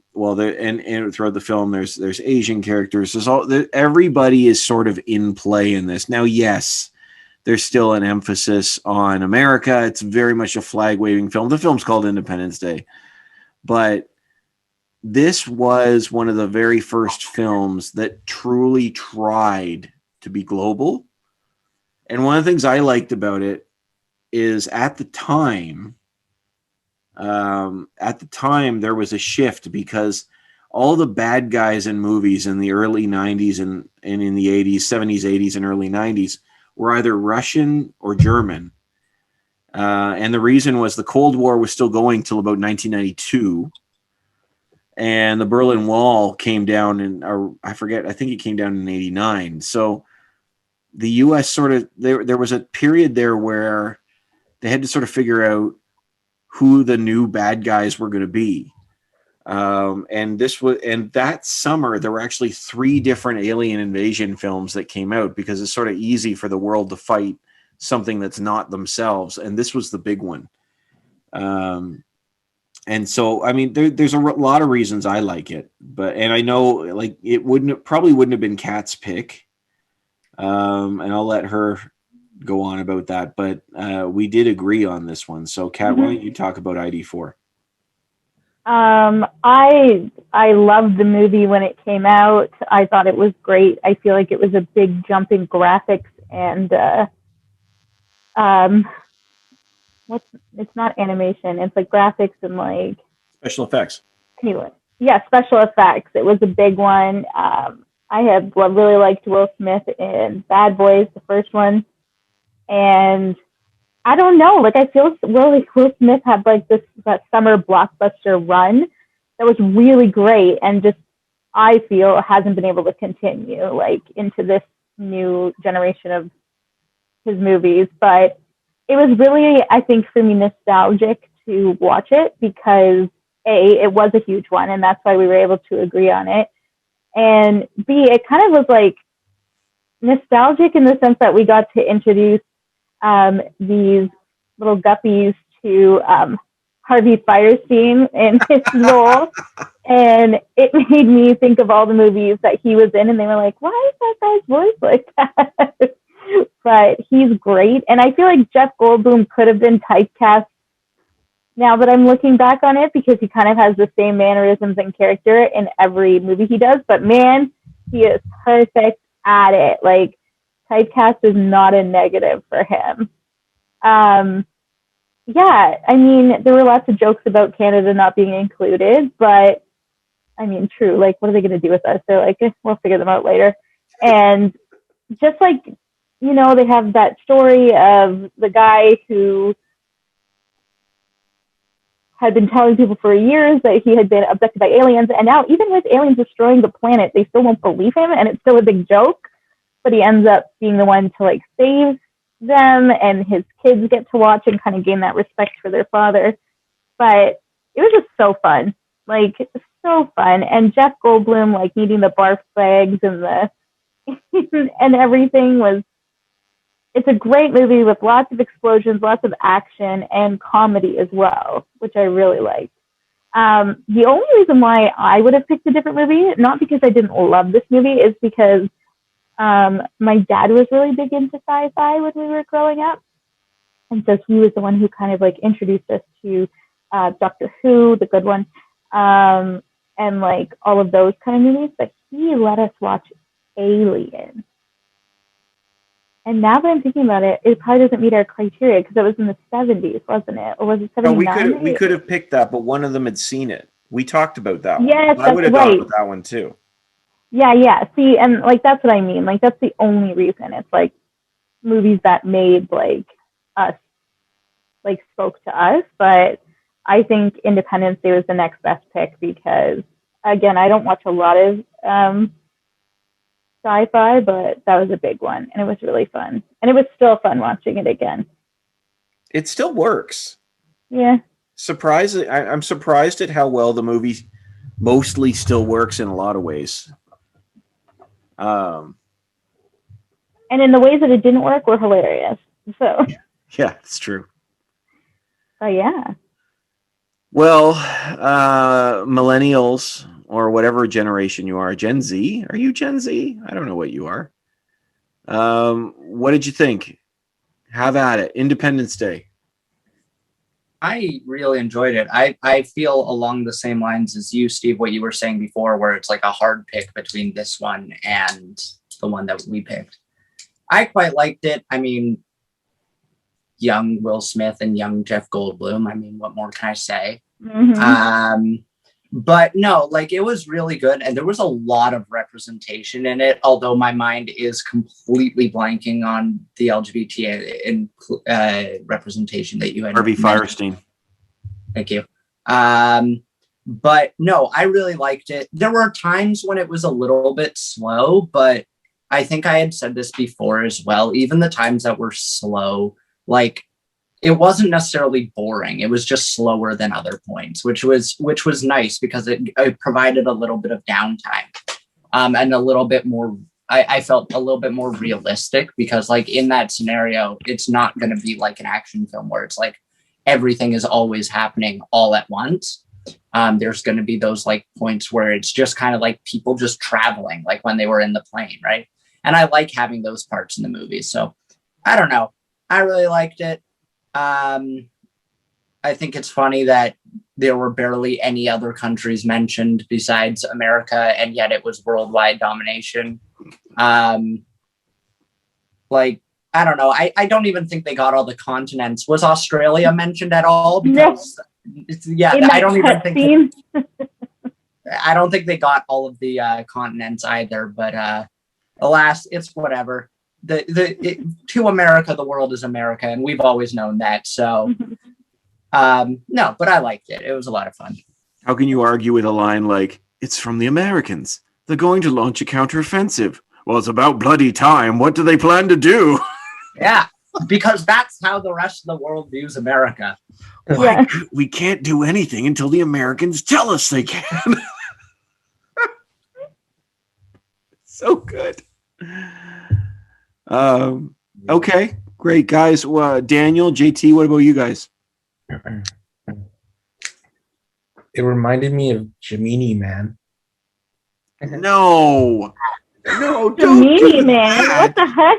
throughout the film there's Asian characters. Everybody is sort of in play in this. Now, yes, there's still an emphasis on America. It's very much a flag waving film. The film's called Independence Day, but this was one of the very first films that truly tried to be global. And one of the things I liked about it is at the time there was a shift, because all the bad guys in movies in the early 90s and in the 80s, 70s, 80s, and early 90s were either Russian or German. And the reason was the Cold War was still going till about 1992. And the Berlin Wall came down I think it came down in 89. So the U.S. there was a period there where they had to sort of figure out who the new bad guys were going to be. And that summer, there were actually 3 different alien invasion films that came out, because it's sort of easy for the world to fight something that's not themselves. And this was the big one. And so, I mean, there's a lot of reasons I like it, and I know like probably wouldn't have been Kat's pick. And I'll let her go on about that, but we did agree on this one. So Kat, why don't you talk about ID4? I loved the movie when it came out. I thought it was great. I feel like it was a big jump in graphics and it's not animation. It's like graphics and like special effects. Anyway, yeah, special effects. It was a big one. I had really liked Will Smith in Bad Boys, the first one, and I don't know, like I feel like Will Smith had like that summer blockbuster run that was really great, and just I feel hasn't been able to continue like into this new generation of his movies. But it was really, I think, for me, nostalgic to watch it, because A, it was a huge one, and that's why we were able to agree on it. And B, it kind of was like nostalgic in the sense that we got to introduce these little guppies to Harvey Firestein in his role. And it made me think of all the movies that he was in, and they were like, why is that guy's voice like that? But he's great. And I feel like Jeff Goldblum could have been typecast now that I'm looking back on it, because he kind of has the same mannerisms and character in every movie he does. But man, he is perfect at it. Like, typecast is not a negative for him. Yeah, I mean, there were lots of jokes about Canada not being included, but I mean, true. Like, what are they going to do with us? They're like, we'll figure them out later. And just like, you know, they have that story of the guy who had been telling people for years that he had been abducted by aliens, and now even with aliens destroying the planet, they still won't believe him, and it's still a big joke. But he ends up being the one to like save them, and his kids get to watch and kind of gain that respect for their father. But it was just so fun, like so fun. And Jeff Goldblum, like needing the barf bags and the and everything was. It's a great movie with lots of explosions, lots of action, and comedy as well, which I really liked. The only reason why I would have picked a different movie, not because I didn't love this movie, is because my dad was really big into sci-fi when we were growing up. And so he was the one who kind of like introduced us to Doctor Who, the good one, and like all of those kind of movies. But he let us watch Alien. And now that I'm thinking about it, it probably doesn't meet our criteria because it was in the 70s, wasn't it? Or was it 79? No, we could have picked that, but one of them had seen it. We talked about that one. Yes, I would have gone with that one too. Yeah. See, and like that's what I mean. Like that's the only reason. It's like movies that made like us, like spoke to us. But I think Independence Day was the next best pick because, again, I don't watch a lot of sci-fi, but that was a big one, and it was really fun. And it was still fun watching it again. It still works. Yeah. I'm surprised at how well the movie mostly still works in a lot of ways. And in the ways that it didn't work were hilarious. So, Yeah, it's true. yeah. Well, millennials or whatever generation you are, Gen Z. Are you Gen Z? I don't know what you are. What did you think? Have at it. Independence Day. I really enjoyed it. I feel along the same lines as you, Steve, what you were saying before, where it's like a hard pick between this one and the one that we picked. I quite liked it. I mean, young Will Smith and young Jeff Goldblum. I mean, what more can I say? Mm-hmm. But no, like it was really good. And there was a lot of representation in it, although my mind is completely blanking on the LGBT representation that you had. Harvey Firestein. Thank you. But no, I really liked it. There were times when it was a little bit slow, but I think I had said this before as well. Even the times that were slow, like it wasn't necessarily boring. It was just slower than other points, which was nice because it provided a little bit of downtime, and a little bit more. I felt a little bit more realistic because, like, in that scenario, it's not going to be like an action film where it's like everything is always happening all at once. There's going to be those like points where it's just kind of like people just traveling, like when they were in the plane, right? And I like having those parts in the movie. So I don't know. I really liked it. I think it's funny that there were barely any other countries mentioned besides America, and yet it was worldwide domination. Like, I don't know. I don't even think they got all the continents. Was Australia mentioned at all? Because I don't even think I don't think they got all of the continents either. But alas, it's whatever. To America, the world is America, and we've always known that. So, no, but I liked it. It was a lot of fun. How can you argue with a line like, "It's from the Americans. They're going to launch a counteroffensive. Well, it's about bloody time. What do they plan to do?" Yeah, because that's how the rest of the world views America. Yeah. We can't do anything until the Americans tell us they can. So good. Okay, great, guys. Daniel, JT, what about you guys? It reminded me of Gemini Man. No, don't Gemini do Man. that. What the heck?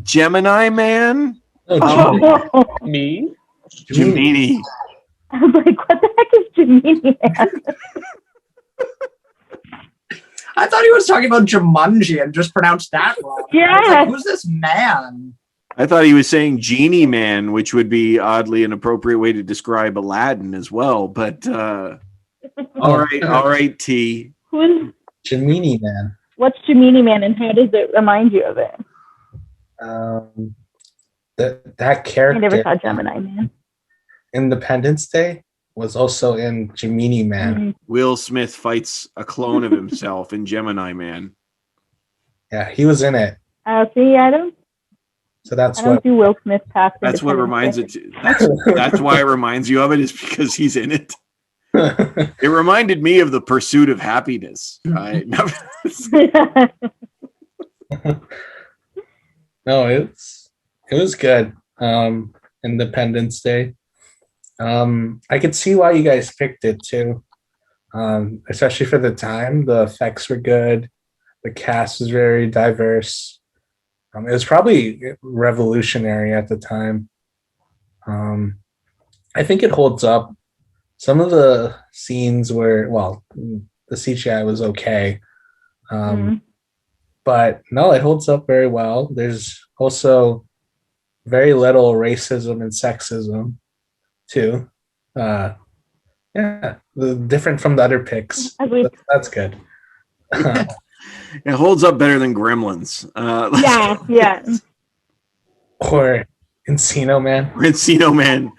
Gemini Man? Oh, Me? Gemini. I was like, what the heck is Gemini Man? I thought he was talking about Jumanji and just pronounced that wrong. Yeah. I was like, who's this man? I thought he was saying Genie Man, which would be oddly an appropriate way to describe Aladdin as well. But all right, T. Who's Gemini Man. What's Gemini Man, and how does it remind you of it? That character. I never saw Gemini Man. Independence Day was also in Gemini Man. Mm-hmm. Will Smith fights a clone of himself in Gemini Man. Yeah, he was in it. See, I don't do Will Smith past. That's what reminds Day. it. That's why it reminds you of it, is because he's in it. It reminded me of The Pursuit of Happiness. Right? No, it was good. Independence Day. I could see why you guys picked it too. Especially for the time. The effects were good. The cast was very diverse. It was probably revolutionary at the time. I think it holds up. Some of the scenes were, well, the CGI was okay. But no, it holds up very well. There's also very little racism and sexism too. Different from the other picks. That's good. It holds up better than Gremlins. Yeah. Or Encino Man. Or Encino Man.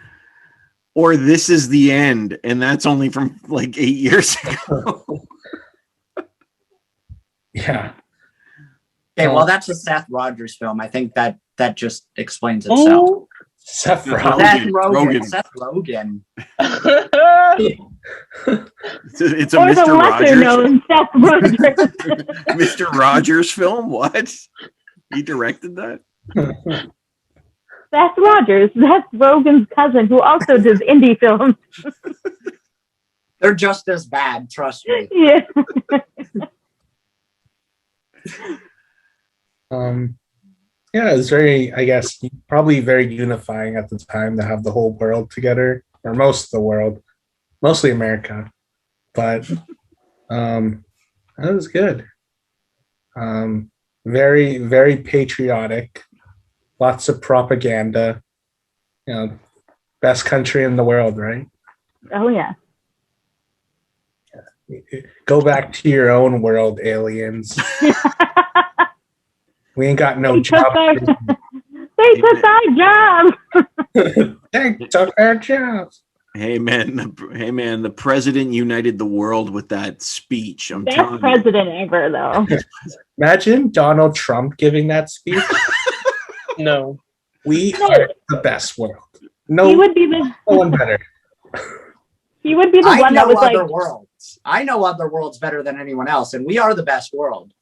Or This Is the End, and that's only from like 8 years ago. Yeah. Okay, well, that's a Seth Rogers film. I think that just explains itself. Oh, Seth Rogen. Seth Rogen. It's a Or the Mr. lesser Rogers. known Seth Rogers. Mr. Rogers film? What? He directed that? Seth Rogers, Seth Rogen's cousin, who also does indie films. They're just as bad, trust me. Yeah. Yeah, it was very, I guess, probably very unifying at the time to have the whole world together, or most of the world, mostly America. But that was good. Very, very patriotic. Lots of propaganda. You know, best country in the world, right? Oh, yeah. Go back to your own world, aliens. We ain't got no They took job. our, they took our jobs. They took our jobs. Hey man, the president united the world with that speech. I'm Best telling you. president ever, though. Imagine Donald Trump giving that speech. No. We No. are the best world. He No, would be no one better. the one I that know was other like, worlds. I know other worlds better than anyone else, and we are the best world.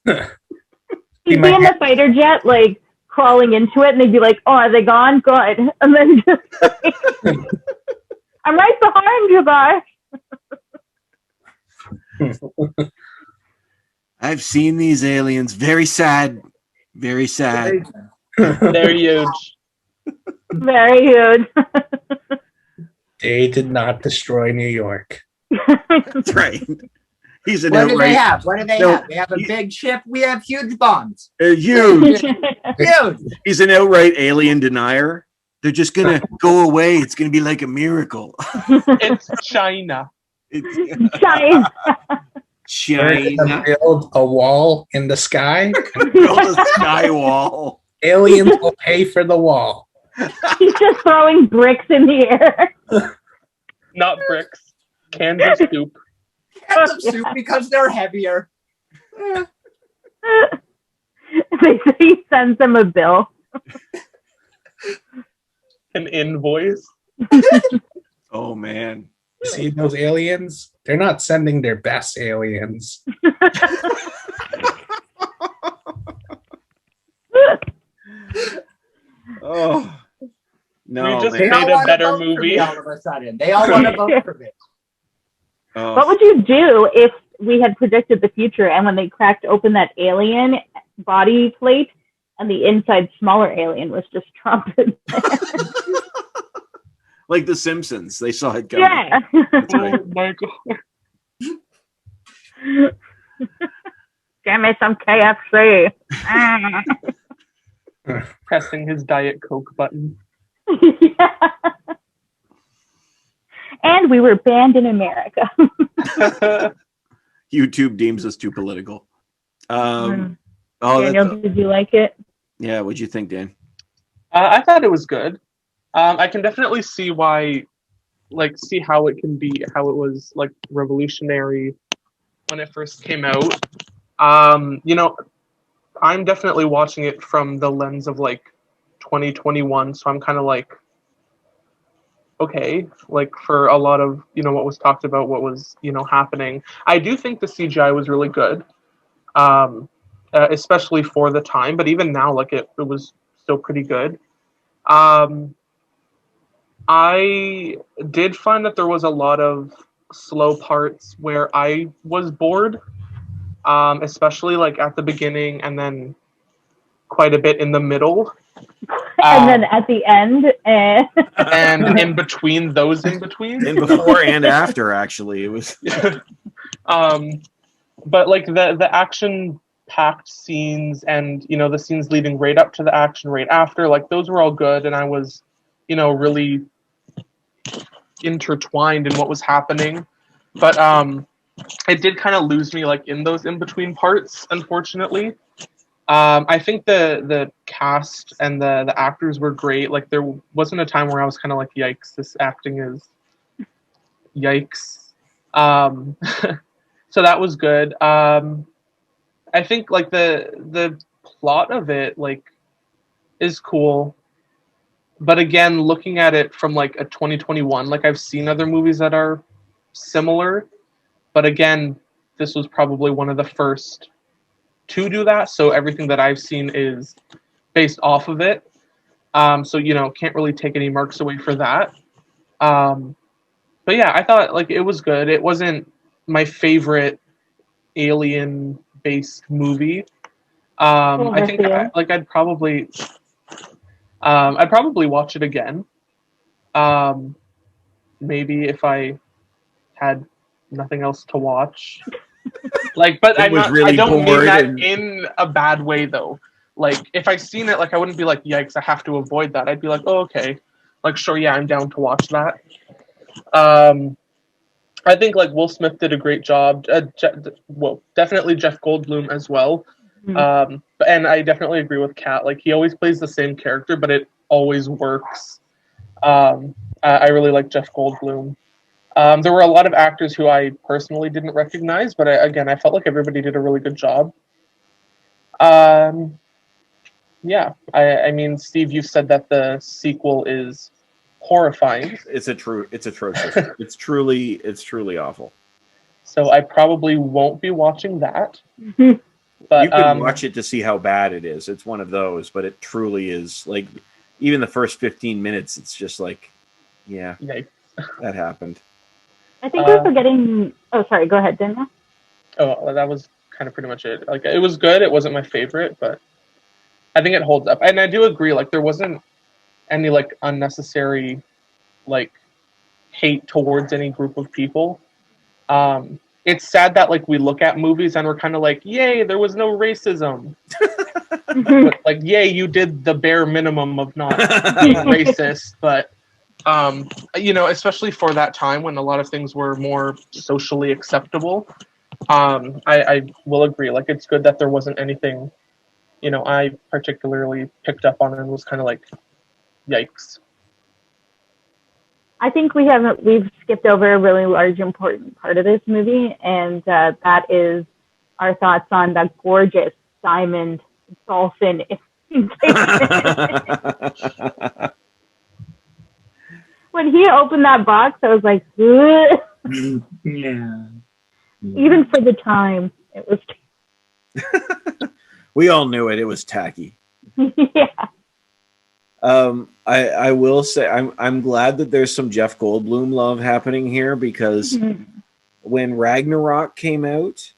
he'd be in the fighter jet, like crawling into it, and they'd be like, "Oh, are they gone? Good." And then just like, I'm right behind you guys. I've seen these aliens. Very sad. Very sad. They're huge. Very good. They did not destroy New York. That's right. He's an What do they outright have? What do they No, have? They have a big ship. We have huge bombs. huge. Huge. He's an outright alien denier. They're just gonna go away. It's gonna be like a miracle. It's China. It's Giant. They're gonna China. build a wall in the sky. Build a sky wall. Aliens will pay for the wall. He's just throwing bricks in the air. Not bricks. Cans of soup. Cans of soup because they're heavier. They say he sends them a bill. An invoice. Oh man. See those aliens? They're not sending their best aliens. Oh no, We just man. made a want better vote for movie. me all of a sudden. They all want to vote for me. Oh. What would you do if we had predicted the future and when they cracked open that alien body plate and the inside smaller alien was just Trump? Like the Simpsons, they saw it coming. Yeah. Oh my god. Give me some KFC. Ah. Pressing his Diet Coke button. Yeah. And we were banned in America. YouTube deems us too political. Oh, Daniel, did you like it? yeah. What'd you think, Dan? I thought it was good. I can definitely see why, like, see how it can be, how it was like revolutionary when it first came out. You know, I'm definitely watching it from the lens of like 2021, so I'm kind of like, okay, like for a lot of, you know, what was talked about, what was, you know, happening. I do think the CGI was really good, especially for the time, but even now, like it was still pretty good. I did find that there was a lot of slow parts where I was bored, especially like at the beginning and then quite a bit in the middle. And then at the end, And in between those in-betweens. And before and after, actually, it was. But like the action-packed scenes and, you know, the scenes leading right up to the action right after, like those were all good, and I was, you know, really intertwined in what was happening. But it did kind of lose me like in those in-between parts, unfortunately. I think the cast and the actors were great. Like there wasn't a time where I was kind of like, yikes, this acting is yikes. So that was good. I think like the plot of it like is cool. But again, looking at it from like a 2021, like I've seen other movies that are similar. But again, this was probably one of the first to do that, so everything that I've seen is based off of it. So can't really take any marks away for that. But yeah, I thought like it was good. It wasn't my favorite alien-based movie. I think I'd probably watch it again. Maybe if I had nothing else to watch. But I don't mean that in a bad way though. Like if I seen it, like I wouldn't be like, yikes, I have to avoid that. I'd be like, oh, okay. Like sure, yeah, I'm down to watch that. I think like Will Smith did a great job. Definitely Jeff Goldblum as well. And I definitely agree with Kat. Like he always plays the same character, but it always works. I really like Jeff Goldblum. There were a lot of actors who I personally didn't recognize, but I felt like everybody did a really good job. Yeah, I mean, Steve, you said that the sequel is horrifying. It's atrocious. It's truly awful. So I probably won't be watching that. But you can watch it to see how bad it is. It's one of those, but it truly is like even the first 15 minutes, it's just like, yeah, that happened. I think we're forgetting. Oh, sorry. Go ahead, Daniel. Oh, that was kind of pretty much it. Like it was good. It wasn't my favorite, but I think it holds up. And I do agree. Like there wasn't any like unnecessary like hate towards any group of people. It's sad that like we look at movies and we're kind of like, yay, there was no racism. But, like, yay, you did the bare minimum of not being racist. But especially for that time when a lot of things were more socially acceptable. I will agree. Like it's good that there wasn't anything, I particularly picked up on and was kind of like, yikes. I think we've skipped over a really large, important part of this movie, and that is our thoughts on the gorgeous diamond dolphin. When he opened that box, I was like, ugh. Yeah. Even for the time, it was. We all knew it. It was tacky. Yeah. I will say I'm glad that there's some Jeff Goldblum love happening here because when Ragnarok came out,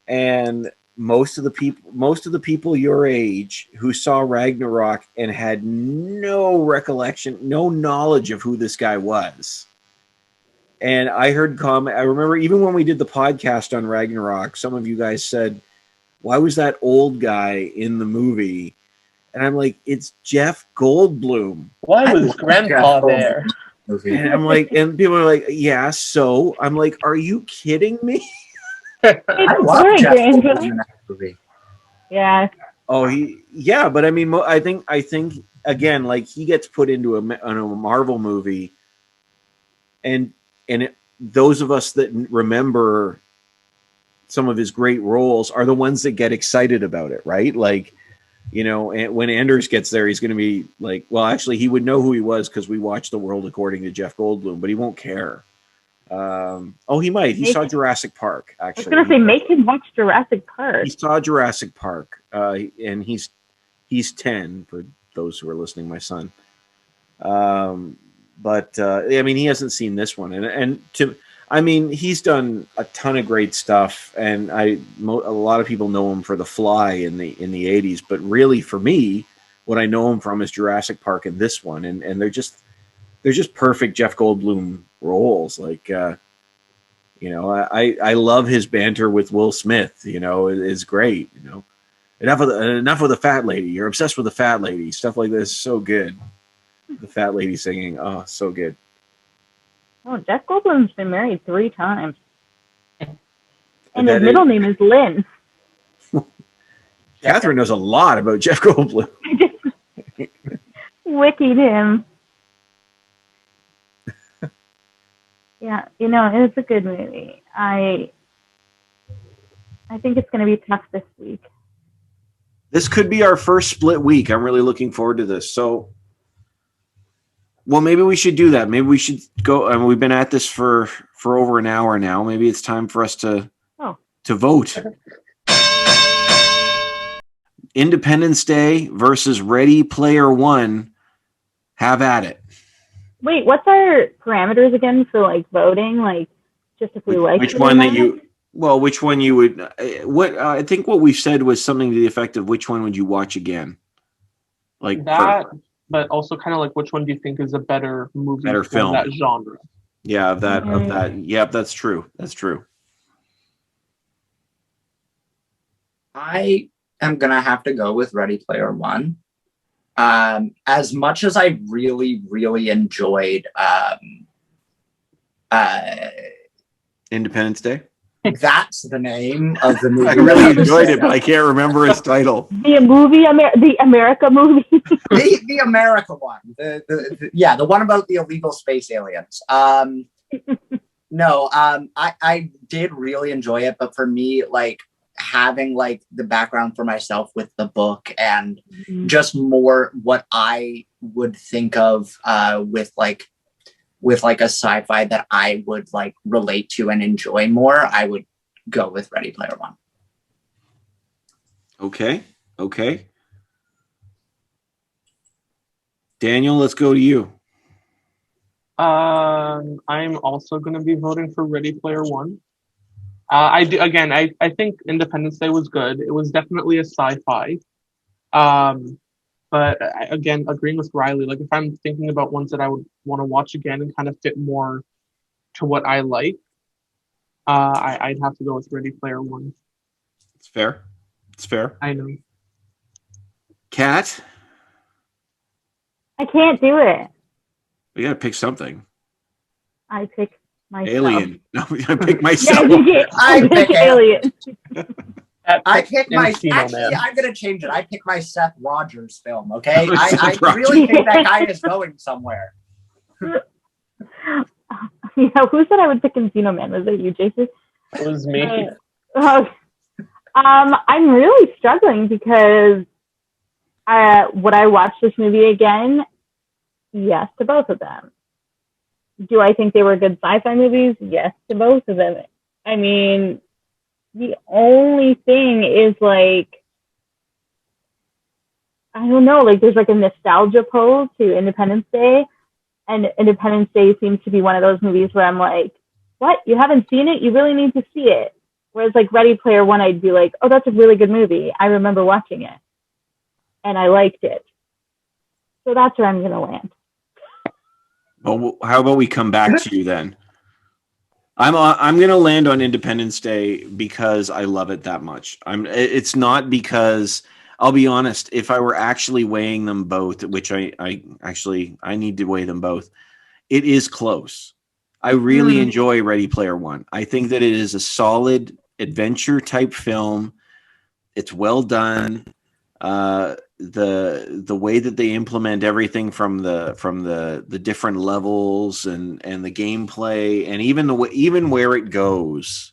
and most of the people your age who saw Ragnarok and had no recollection, no knowledge of who this guy was. And I heard I remember even when we did the podcast on Ragnarok, some of you guys said, why was that old guy in the movie? And I'm like, it's Jeff Goldblum. Why was Grandpa there? And I'm like, and people are like, yeah, so I'm like, are you kidding me? I love Jeff Goldblum in that movie. Yeah. Oh, but I mean, I think again, like he gets put into a Marvel movie, and those of us that remember some of his great roles are the ones that get excited about it, right? Like, and when Anders gets there, he's going to be like, well, actually, he would know who he was because we watched The World According to Jeff Goldblum, but he won't care. He might. He saw Jurassic Park, actually. I was going to say, make him watch Jurassic Park. He saw Jurassic Park, and he's 10, for those who are listening, my son. But I mean, he hasn't seen this one. He's done a ton of great stuff, and a lot of people know him for The Fly in the 80s, but really for me, what I know him from is Jurassic Park and this one, and they're just perfect Jeff Goldblum roles. Like, I love his banter with Will Smith. Is great. Enough of the fat lady. You're obsessed with the fat lady. Stuff like this, so good. The fat lady singing, oh, so good. Oh, Jeff Goldblum's been married 3 times. And his middle name is Lynn. Catherine knows a lot about Jeff Goldblum. I just wikied him. Yeah, it's a good movie. I think it's going to be tough this week. This could be our first split week. I'm really looking forward to this. So, well, maybe we should do that. Maybe we should go. I mean, we've been at this for for over an hour now. Maybe it's time for us to vote. Independence Day versus Ready Player One. Have at it. Wait, what's our parameters again for like voting? Like, just if we like which it one or that not? you? Well, which one you would? I think what we've said was something to the effect of which one would you watch again? Like That, but also kind of like which one do you think is a better movie Better for film. that genre? Yeah, of that. Yep, that's true. That's true. I am gonna have to go with Ready Player One. As much as I really, really enjoyed Independence Day. that's the name of the movie. I really enjoyed it, but I can't remember its title. The America movie. the America one. The one about the illegal space aliens. No, I did really enjoy it, but for me, like having like the background for myself with the book and just more what I would think of with a sci-fi that I would like relate to and enjoy more, I would go with Ready Player One. Okay. Daniel, let's go to you. I'm also going to be voting for Ready Player One. I think Independence Day was good. It was definitely a sci-fi. But again, agreeing with Riley, like if I'm thinking about ones that I would want to watch again and kind of fit more to what I like, I'd have to go with Ready Player One. It's fair. I know. Kat, I can't do it. we gotta pick something. I pick myself. Alien. No, I pick myself. Yeah, you get. I pick Alien. I pick my. Encino Actually, Man. I'm gonna change it. I pick my Seth Rogers film. Okay, I Seth really think that guy is going somewhere. Yeah, who said I would pick Encino Man? Was it you, Jason? It was me. I'm really struggling because would I watch this movie again? Yes to both of them. Do I think they were good sci-fi movies? Yes to both of them. I mean, the only thing is like, I don't know, like there's like a nostalgia pull to Independence Day, and Independence Day seems to be one of those movies where I'm like, what? You haven't seen it? You really need to see it. Whereas like Ready Player One, I'd be like, oh, that's a really good movie. I remember watching it and I liked it. So that's where I'm going to land. Well, how about we come back to you then? I'm going to land on Independence Day because I love it that much. It's not because, I'll be honest, if I were actually weighing them both, which I need to weigh them both, it is close. I really enjoy Ready Player One. I think that it is a solid adventure type film. It's well done. The way that they implement everything from the different levels and the gameplay and even where it goes,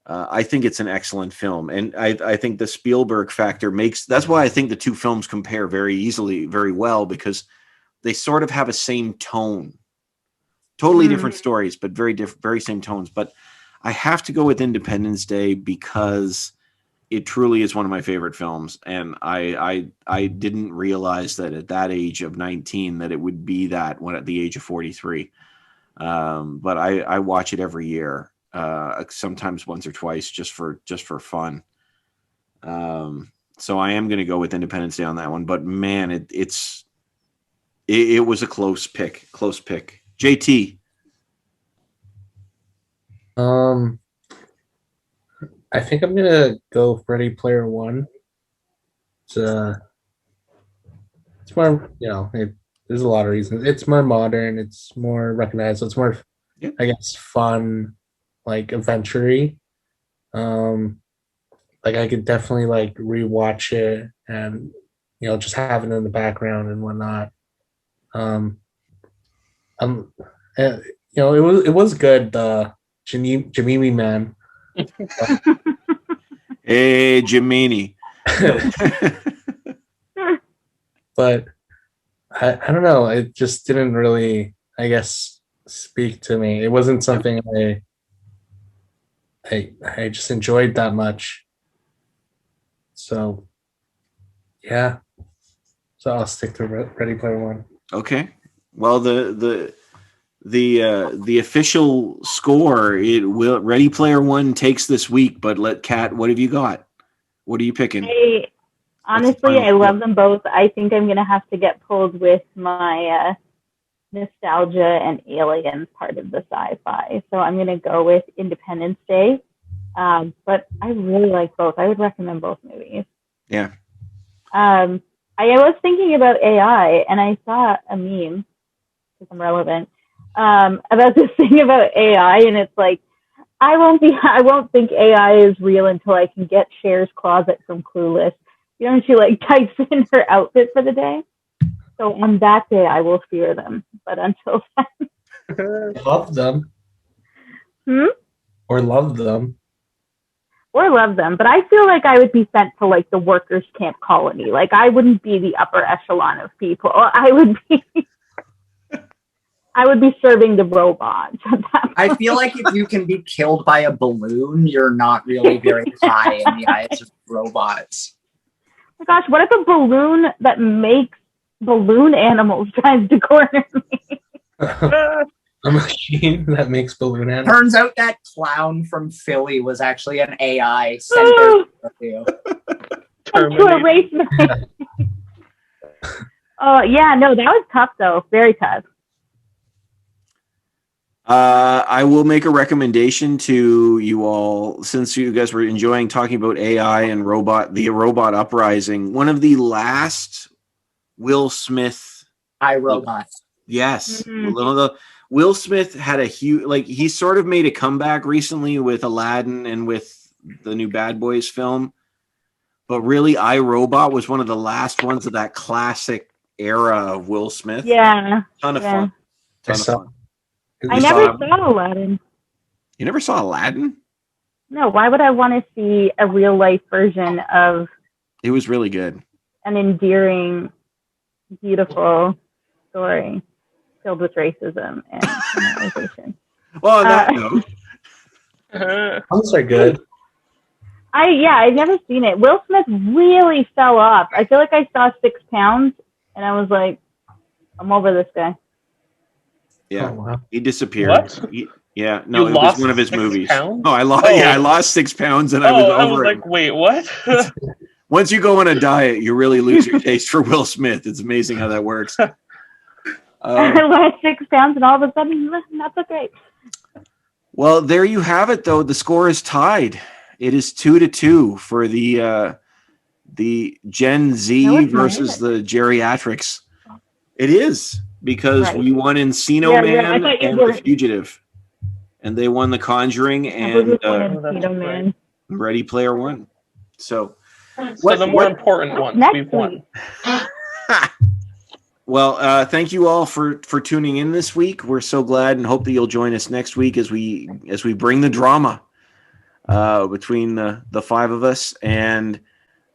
I think it's an excellent film. And I think the Spielberg factor that's why I think the two films compare very easily, very well, because they sort of have a same tone. Totally different stories, but very same tones. But I have to go with Independence Day because it truly is one of my favorite films, and I didn't realize that at that age of 19 that it would be that when at the age of 43. But I watch it every year, sometimes once or twice, just for fun. So I am going to go with Independence Day on that one. But man, it was a close pick. JT. I think I'm gonna go Ready Player One. It's more, there's a lot of reasons. It's more modern. It's more recognized. It's more, I guess, fun, like adventure-y. Like I could definitely like rewatch it and just have it in the background and whatnot. It was good. Jamimi Man. Hey, Jiminy. But I don't know. It just didn't really, I guess, speak to me. It wasn't something I just enjoyed that much. So yeah. So I'll stick to Ready Player One. Okay. Well, the official score, it will Ready Player One takes this week, but Kat, what have you got? What are you picking? Honestly, I final love them both. I think I'm gonna have to get pulled with my nostalgia and aliens part of the sci-fi. So I'm gonna go with Independence Day. But I really like both. I would recommend both movies. Yeah. I was thinking about AI, and I saw a meme, because I'm relevant, about this thing about AI, and it's like, I won't think AI is real until I can get Cher's closet from Clueless. You know, when she like types in her outfit for the day. So on that day, I will fear them. But until then, Love them. Or love them. Or love them. But I feel like I would be sent to like the workers' camp colony. Like I wouldn't be the upper echelon of people. I would be serving the robots. I feel like if you can be killed by a balloon, you're not really very high in the eyes of robots. Oh my gosh, what if a balloon that makes balloon animals tries to corner me? A machine that makes balloon animals. Turns out that clown from Philly was actually an AI sent there for you. To erase me. Oh yeah, no, that was tough though. Very tough. I will make a recommendation to you all, since you guys were enjoying talking about AI and the robot uprising. One of the last Will Smith iRobot. Yes. Will Smith had a huge, he sort of made a comeback recently with Aladdin and with the new Bad Boys film. But really, iRobot was one of the last ones of that classic era of Will Smith. Yeah. Ton of fun. I never saw Aladdin. You never saw Aladdin? No, why would I want to see a real life version of It was really good. An endearing, beautiful story filled with racism and criminalization? Well, on that note. Those are good. I've never seen it. Will Smith really fell off. I feel like I saw 6 pounds and I was like, I'm over this guy. Yeah, oh, wow. He disappeared. What? It was one of his movies. Pounds? Oh, I lost 6 pounds and I was over I was it. like, wait, what? Once you go on a diet, you really lose your taste for Will Smith. It's amazing how that works. I lost 6 pounds and all of a sudden, not so great. Well, there you have it, though. The score is tied. It is 2-2 for the Gen Z versus the geriatrics. It is, because we won Encino Man and The Fugitive. And they won The Conjuring and Ready Player One. So the more important ones we've won. Well, thank you all for tuning in this week. We're so glad and hope that you'll join us next week as we bring the drama between the 5 of us. And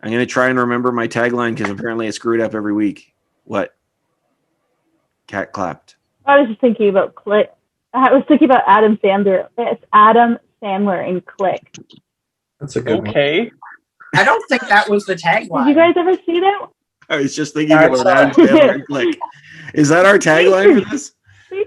I'm going to try and remember my tagline because apparently I screw it up every week. What? Cat clapped. I was just thinking about Click. I was thinking about Adam Sandler. It's Adam Sandler in Click. That's a good one. Okay. I don't think that was the tagline. Did you guys ever see that? I was just thinking about Adam Sandler and Click. Is that our tagline for this? No,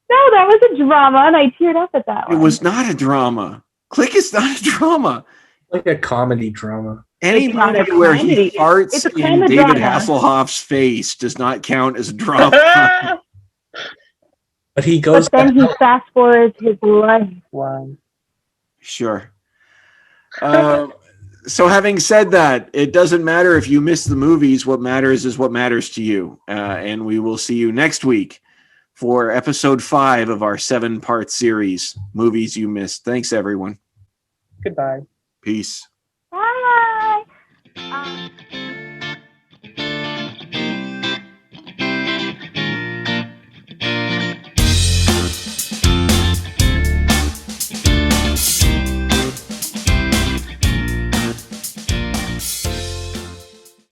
that was a drama, and I teared up at that one. It was not a drama. Click is not a drama. Like a comedy drama. Any movie where he farts in David Hasselhoff's face does not count as a drama. But he goes. But then he fast forwards his life. Wow. Sure. So having said that, it doesn't matter if you miss the movies. What matters is what matters to you. And we will see you next week for episode 5 of our 7-part series, Movies You Missed. Thanks, everyone. Goodbye. Peace. Bye.